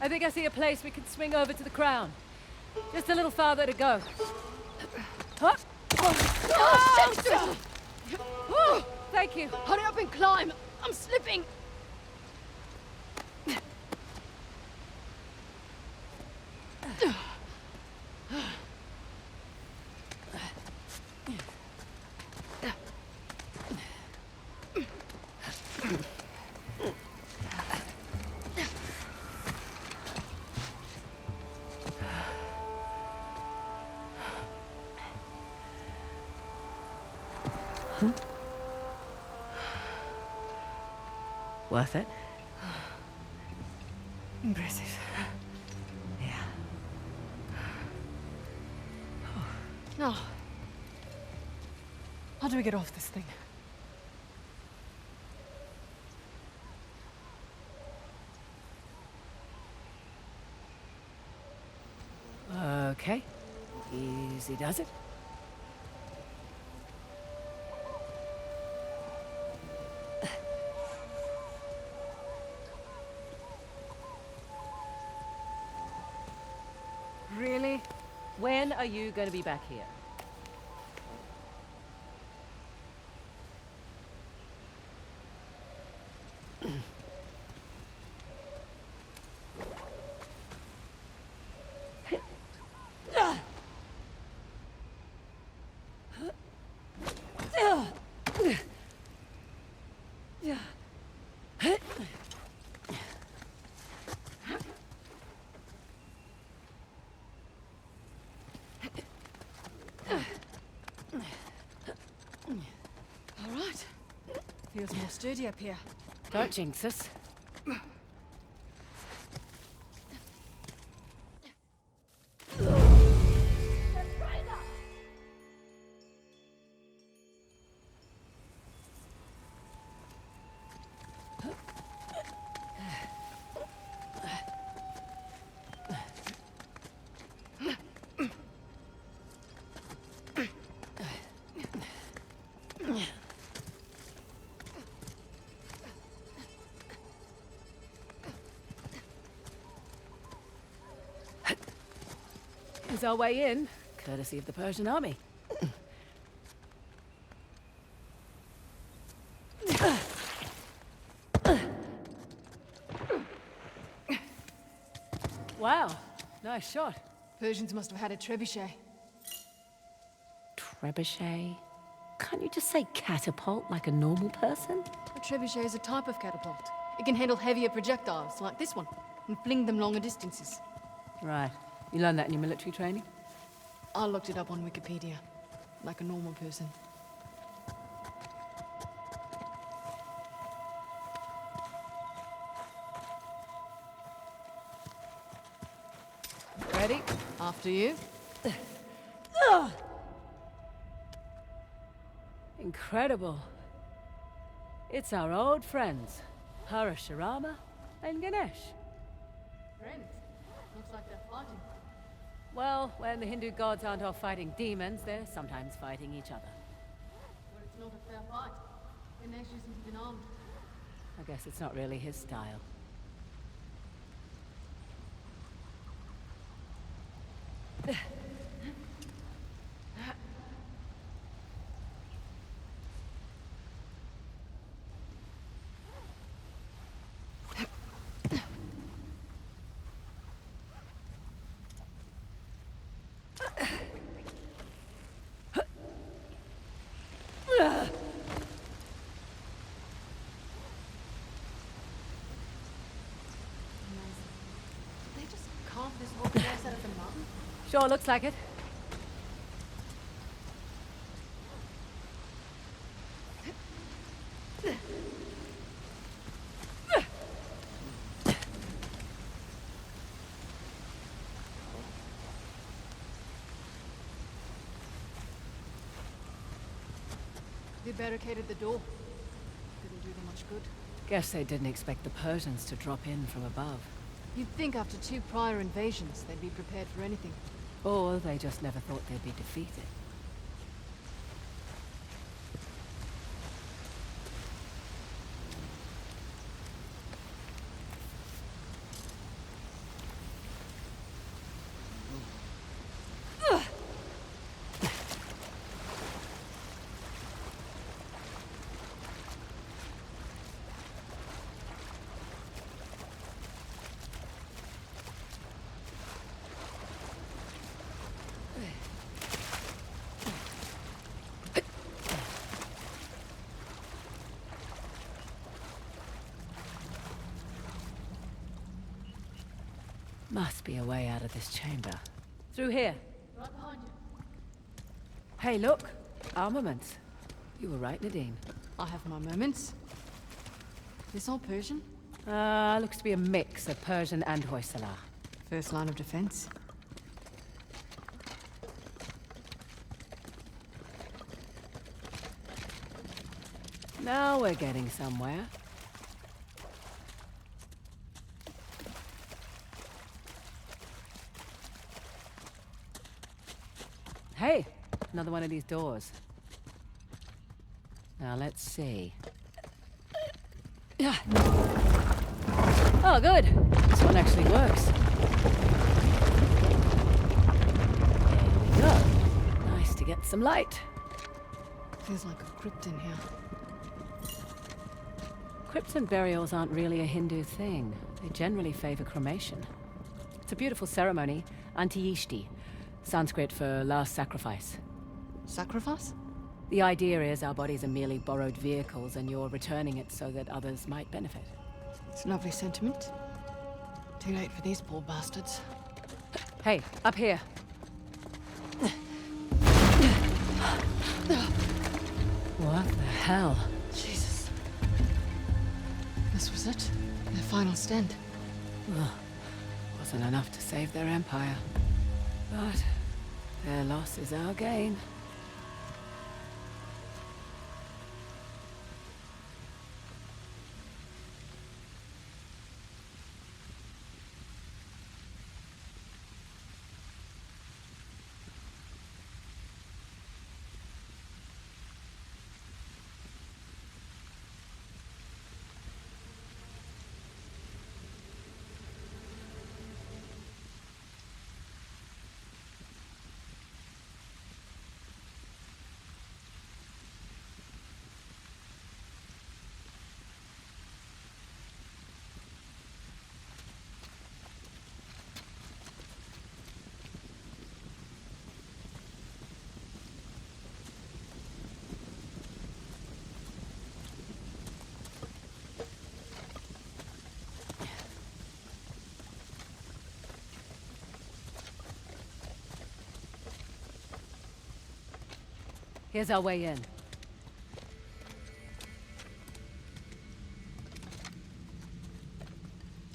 S1: I think I see a place we can swing over to the crown. Just a little farther to go. Huh?
S2: Oh, shit!
S1: Woo! Thank you.
S2: Hurry up and climb! I'm slipping!
S1: Worth it?
S2: Impressive.
S1: Yeah.
S2: Now, how do we get off this thing?
S1: Okay. Easy does it.
S2: Really?
S1: When are you going to be back here?
S2: All right. Feels more sturdy up here.
S1: Don't jinx us. Here's our way in, courtesy of the Persian army. Wow, nice shot.
S2: Persians must have had a trebuchet.
S1: Trebuchet? Can't you just say catapult like a normal person?
S2: A trebuchet is a type of catapult. It can handle heavier projectiles, like this one, and fling them longer distances.
S1: Right. You learned that in your military training?
S2: I looked it up on Wikipedia, like a normal person. Ready? After you.
S1: Incredible. It's our old friends, Parashurama and Ganesh.
S2: Friends? Looks like they're fighting.
S1: Well, when the Hindu gods aren't off fighting demons, they're sometimes fighting each other.
S2: But it's not a fair fight. Ganesh isn't even armed.
S1: I guess it's not really his style.
S2: They just carved this whole place out of the mountain?
S1: Sure looks like it.
S2: They barricaded the door. Didn't do them much good.
S1: Guess they didn't expect the Persians to drop in from above.
S2: You'd think after 2 prior invasions, they'd be prepared for anything.
S1: Or they just never thought they'd be defeated. Must be a way out of this chamber. Through here.
S2: Right behind you.
S1: Hey, look! Armaments. You were right, Nadine.
S2: I have my moments. This all Persian?
S1: Looks to be a mix of Persian and Hoysala.
S2: First line of defense.
S1: Now we're getting somewhere. Hey, another one of these doors. Now let's see. Yeah. Oh, good. This one actually works. There we go. Nice to get some light.
S2: Feels like a crypt in here.
S1: Crypts and burials aren't really a Hindu thing. They generally favor cremation. It's a beautiful ceremony, Antiyishti, Sanskrit for last sacrifice.
S2: Sacrifice?
S1: The idea is our bodies are merely borrowed vehicles and you're returning it so that others might benefit.
S2: It's a lovely sentiment. Too late for these poor bastards.
S1: Hey, up here. What the hell?
S2: Jesus. This was it? Their final stand.
S1: Ugh. Wasn't enough to save their empire. But their loss is our gain. Here's our way in.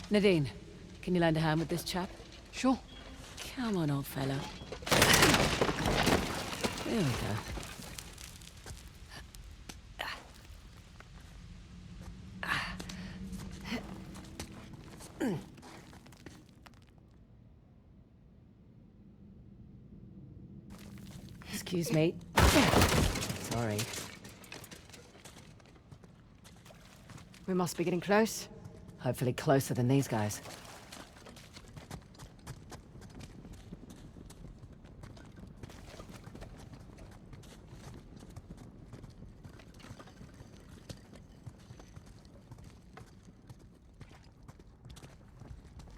S1: Nadine, can you lend a hand with this chap?
S2: Sure.
S1: Come on, old fellow. There we go. Excuse me. Sorry.
S2: We must be getting close.
S1: Hopefully closer than these guys.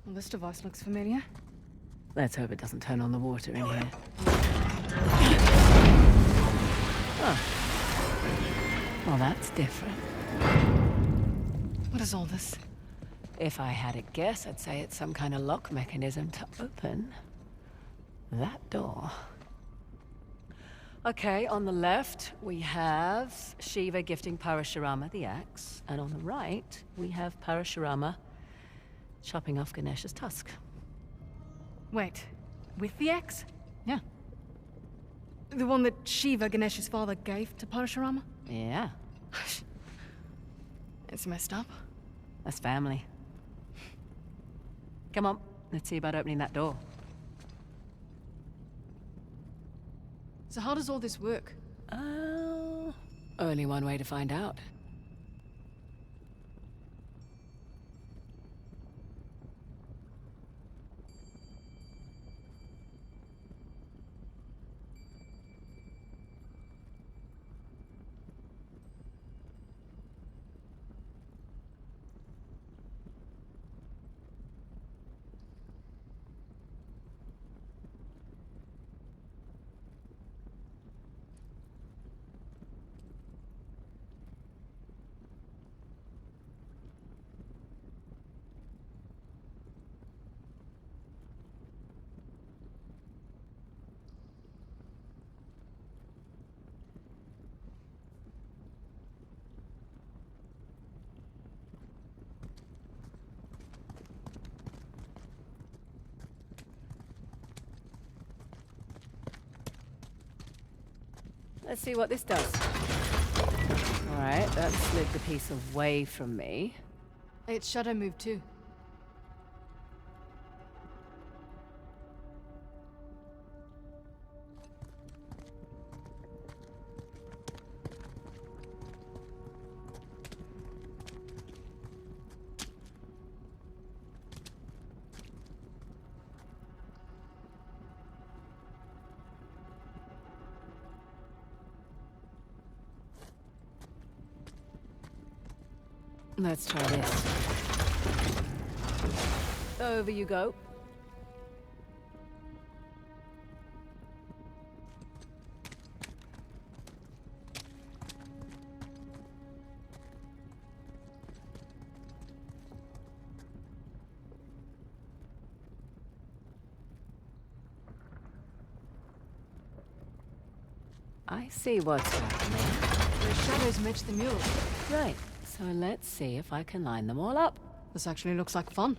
S2: Well, this device looks familiar.
S1: Let's hope it doesn't turn on the water in here. Oh. Well, that's different.
S2: What is all this?
S1: If I had a guess, I'd say it's some kind of lock mechanism to open that door. Okay, on the left, we have Shiva gifting Parashurama the axe, and on the right, we have Parashurama chopping off Ganesh's tusk.
S2: Wait, with the axe?
S1: Yeah.
S2: The one that Shiva, Ganesh's father, gave to Parashurama?
S1: Yeah,
S2: It's messed up.
S1: that's family. Come on, let's see about opening that door.
S2: So how does all this work?
S1: Only one way to find out. Let's see what this does. Alright, that slid the piece away from me.
S2: Its shadow moved too.
S1: Let's try this. Over you go. I see what's happening.
S2: The shadows match the mural.
S1: Right, so let's see if I can line them all up.
S2: This actually looks like fun.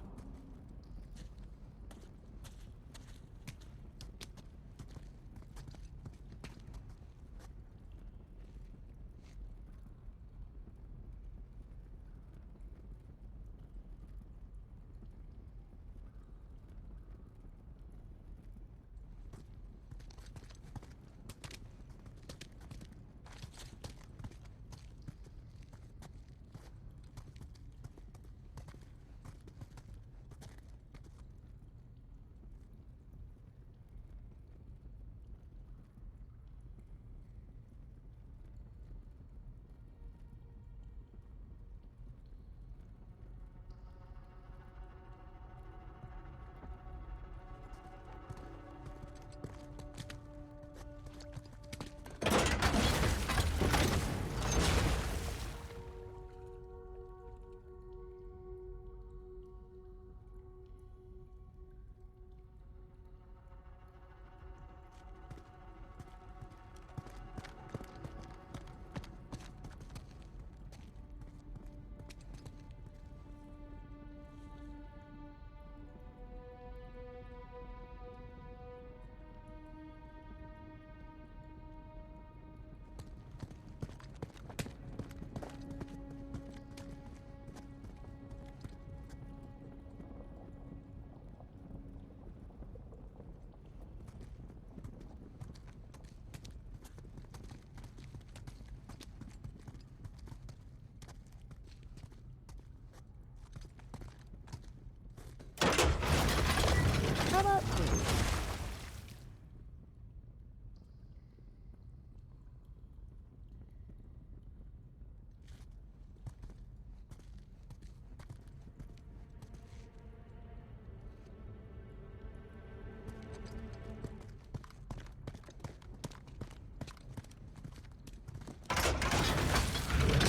S1: How about this?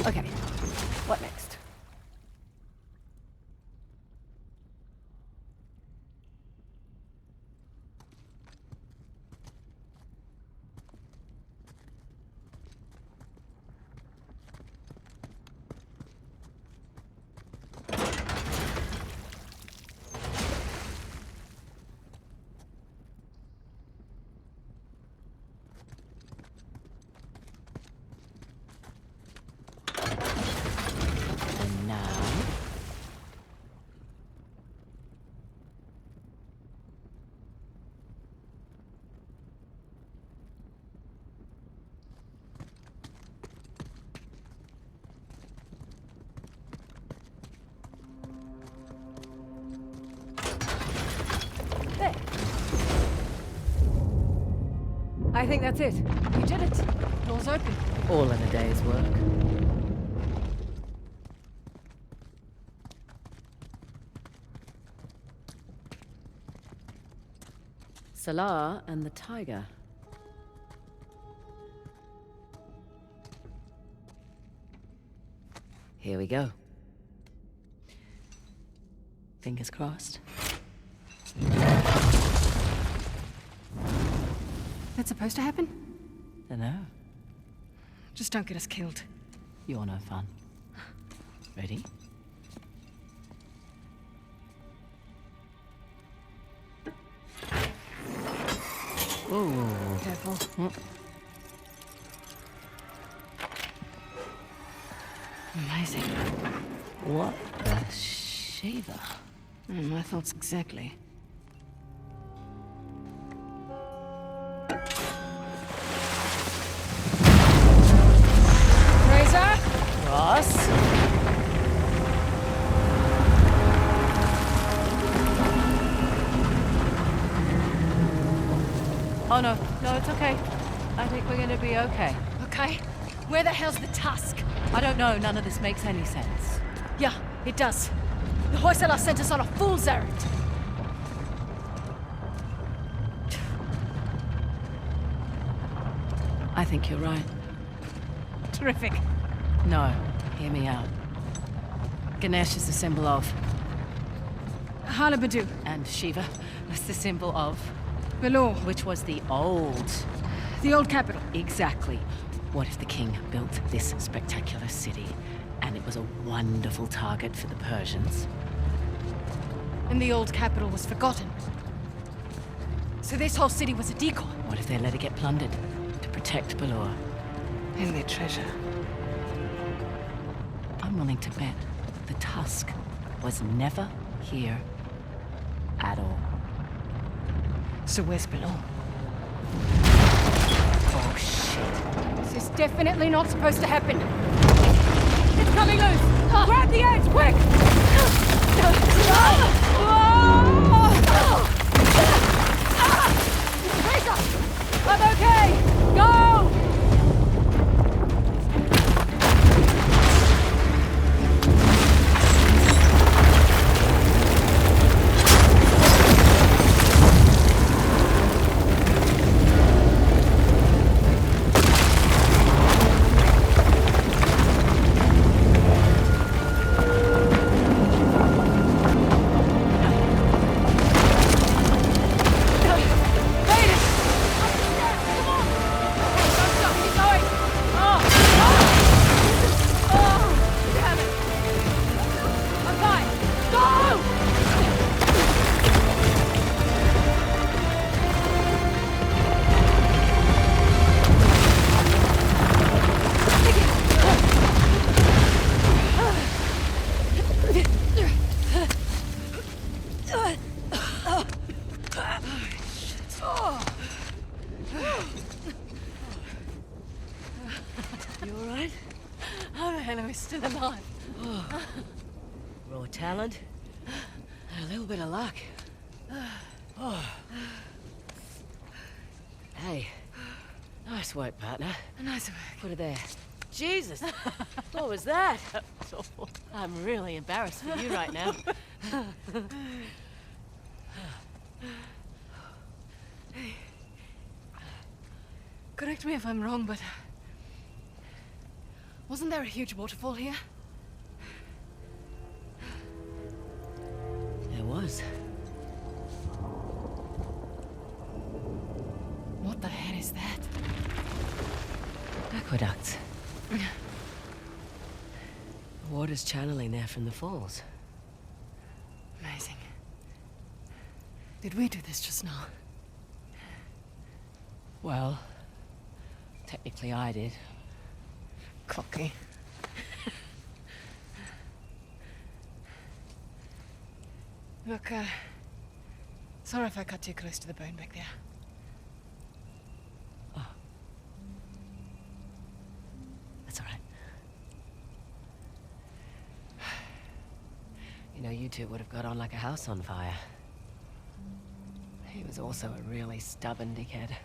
S1: Okay, what next? And now... There. I think that's it.
S2: You did it. Door's open.
S1: All in a day's work. Salah and the tiger. Here we go. Fingers crossed.
S2: That's supposed to happen?
S1: Dunno.
S2: Just don't get us killed.
S1: You're no fun. Ready? Whoa.
S2: Careful. Amazing.
S1: What the Shiva?
S2: My thoughts exactly. Razor?
S1: Ross? Oh no, no, it's okay. I think we're gonna be okay.
S2: Okay. Where the hell's the tusk?
S1: I don't know, none of this makes any sense.
S2: Yeah, it does. The Hoysala sent us on a fool's errand.
S1: I think you're right.
S2: Terrific.
S1: No, hear me out. Ganesh is the symbol of,
S2: Halabadu.
S1: and Shiva was the symbol of,
S2: Below.
S1: which was the old.
S2: The old capital.
S1: Exactly. What if the king built this spectacular city, and it was a wonderful target for the Persians?
S2: And the old capital was forgotten. So this whole city was a decoy.
S1: What if they let it get plundered to protect Balor?
S2: And their treasure.
S1: I'm willing to bet the Tusk was never here at all.
S2: So where's Below?
S1: Oh shit.
S2: This is definitely not supposed to happen. It's coming loose! Grab the edge, quick! Razor! I'm okay! Go! Helios still alive.
S1: Raw talent, and a little bit of luck. Hey, nice work, partner.
S2: Nice work.
S1: Put it there. Jesus, what was that? I'm really embarrassed for you right now.
S2: Hey, correct me if I'm wrong, but wasn't there a huge waterfall here?
S1: There was.
S2: What the hell is that?
S1: Aqueducts. Water's channeling there from the falls.
S2: Amazing. Did we do this just now?
S1: Well, technically I did.
S2: Cocky. Look, sorry if I cut too close to the bone back there.
S1: Oh. That's all right. You know, you two would have got on like a house on fire. He was also a really stubborn dickhead.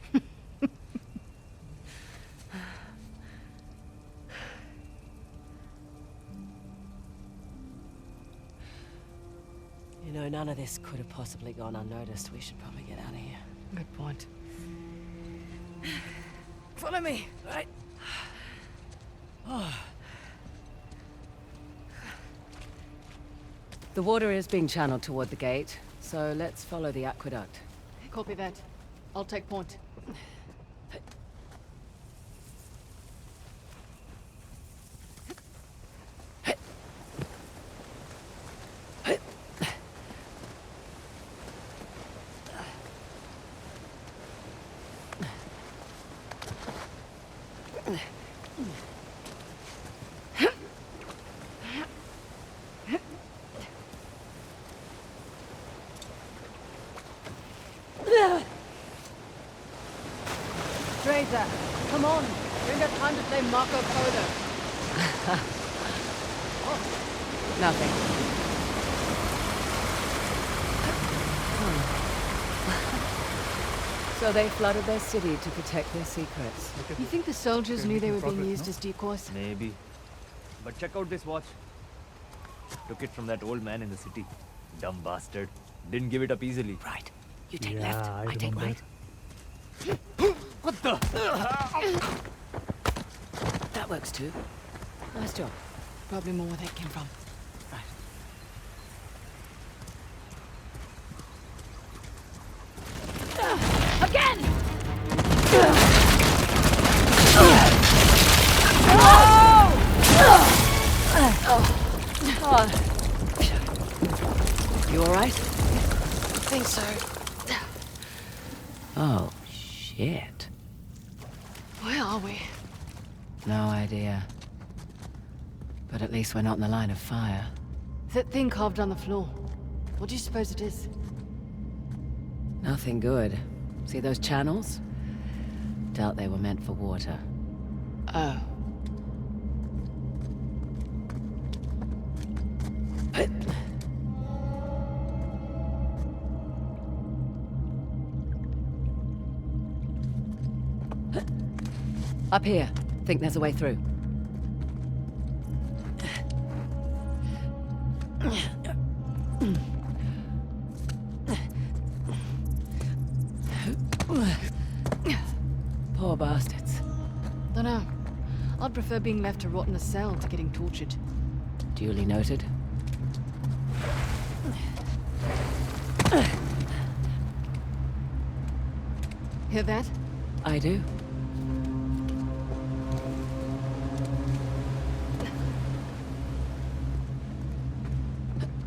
S1: You know, none of this could have possibly gone unnoticed. We should probably get out of here.
S2: Good point. Follow me.
S1: Right. Oh. The water is being channeled toward the gate, so let's follow the aqueduct.
S2: Copy that. I'll take point. say Marco Polo?
S1: Nothing. So they flooded their city to protect their secrets.
S2: You think the soldiers knew they were being used as decoys?
S3: Maybe. But check out this watch. Took it from that old man in the city. Dumb bastard. Didn't give it up easily.
S1: Right. You take left, I take
S4: remember.
S1: right.
S3: What the?
S1: That works too. Nice job.
S2: Probably more where that came from.
S1: Right. Again! You alright?
S2: I think so.
S1: Oh, shit.
S2: Where are we?
S1: No idea. But at least we're not in the line of fire.
S2: That thing carved on the floor. What do you suppose it is?
S1: Nothing good. See those channels? Doubt they were meant for water.
S2: Oh.
S1: Up here. Think there's a way through. Poor bastards.
S2: Dunno. I'd prefer being left to rot in a cell to getting tortured.
S1: Duly noted.
S2: Hear that?
S1: I do.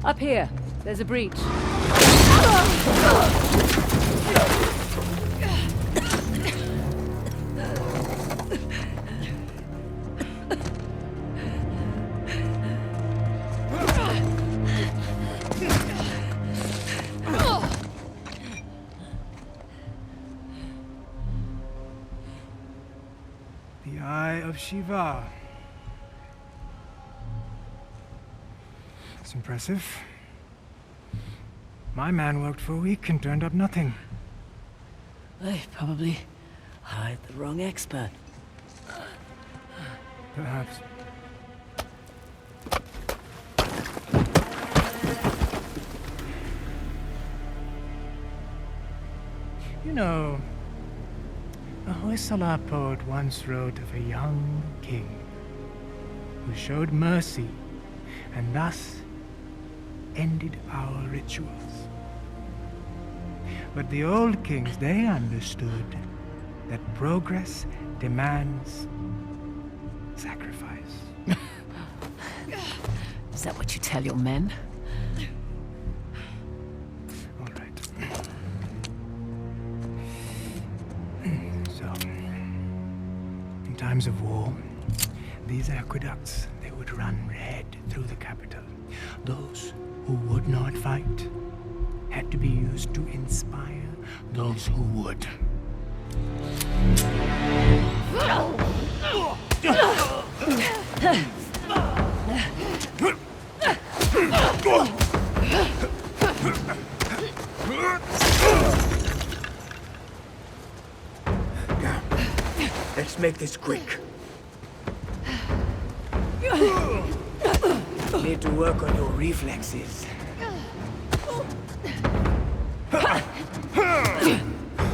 S1: Up here. There's a breach.
S4: The Eye of Shiva. It's impressive. My man worked for a week and turned up nothing.
S1: They probably hired the wrong expert.
S4: Perhaps. You know, a Hoysala poet once wrote of a young king who showed mercy and thus ended our rituals. But the old kings, they understood that progress demands sacrifice.
S1: Is that what you tell your men?
S4: All right. So, in times of war, these aqueducts, they would run red through the capital. Those who would not fight had to be used to inspire those who would. Let's make this quick. Need to work on your reflexes.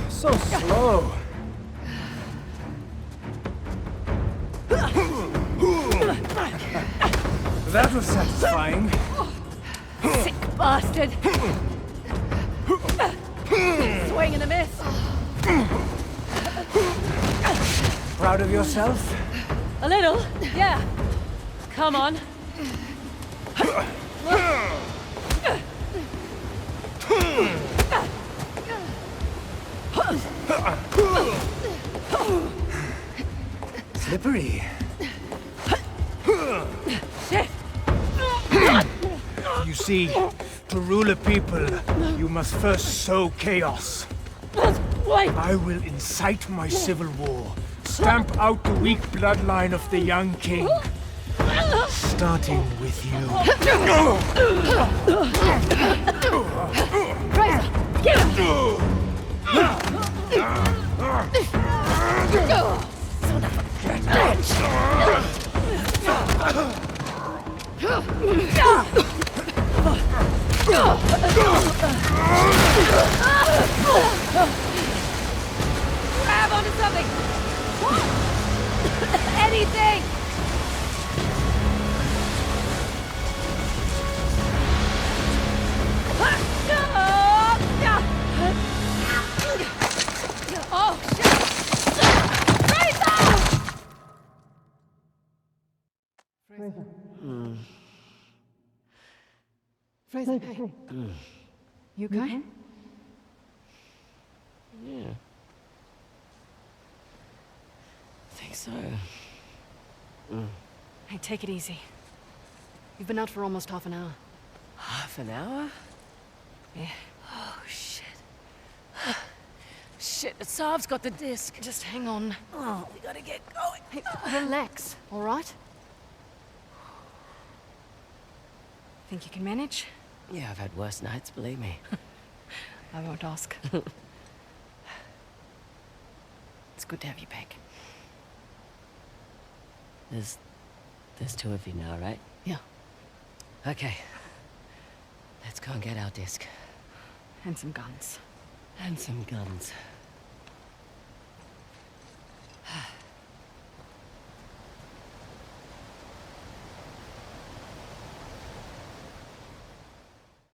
S4: So slow. That was satisfying.
S1: Sick bastard! Swing and a miss!
S4: Proud of yourself?
S1: A little, yeah. Come on.
S4: Slippery.
S1: Shit!
S4: You see, to rule a people, you must first sow chaos.
S1: Wait!
S4: I will incite my civil war, Stamp out the weak bloodline of the young king. Starting with you.
S2: Fraser, get him!
S1: Grab onto something! Anything! Oh, shit!
S2: Fraser, hey. You okay?
S5: Yeah. I think so.
S2: Hey, take it easy. You've been out for almost half an hour.
S5: Half an hour?
S2: Yeah.
S5: Oh, shit. Shit, the Saab's got the disc.
S2: Just hang on.
S5: Oh, we gotta get going.
S2: Hey, relax, all right? Think you can manage?
S5: Yeah, I've had worse nights, believe me.
S2: I won't ask.
S5: It's good to have you back. There's two of you now, right?
S2: Yeah.
S5: Okay. Let's go and get our disc.
S2: And some guns.
S5: And some guns.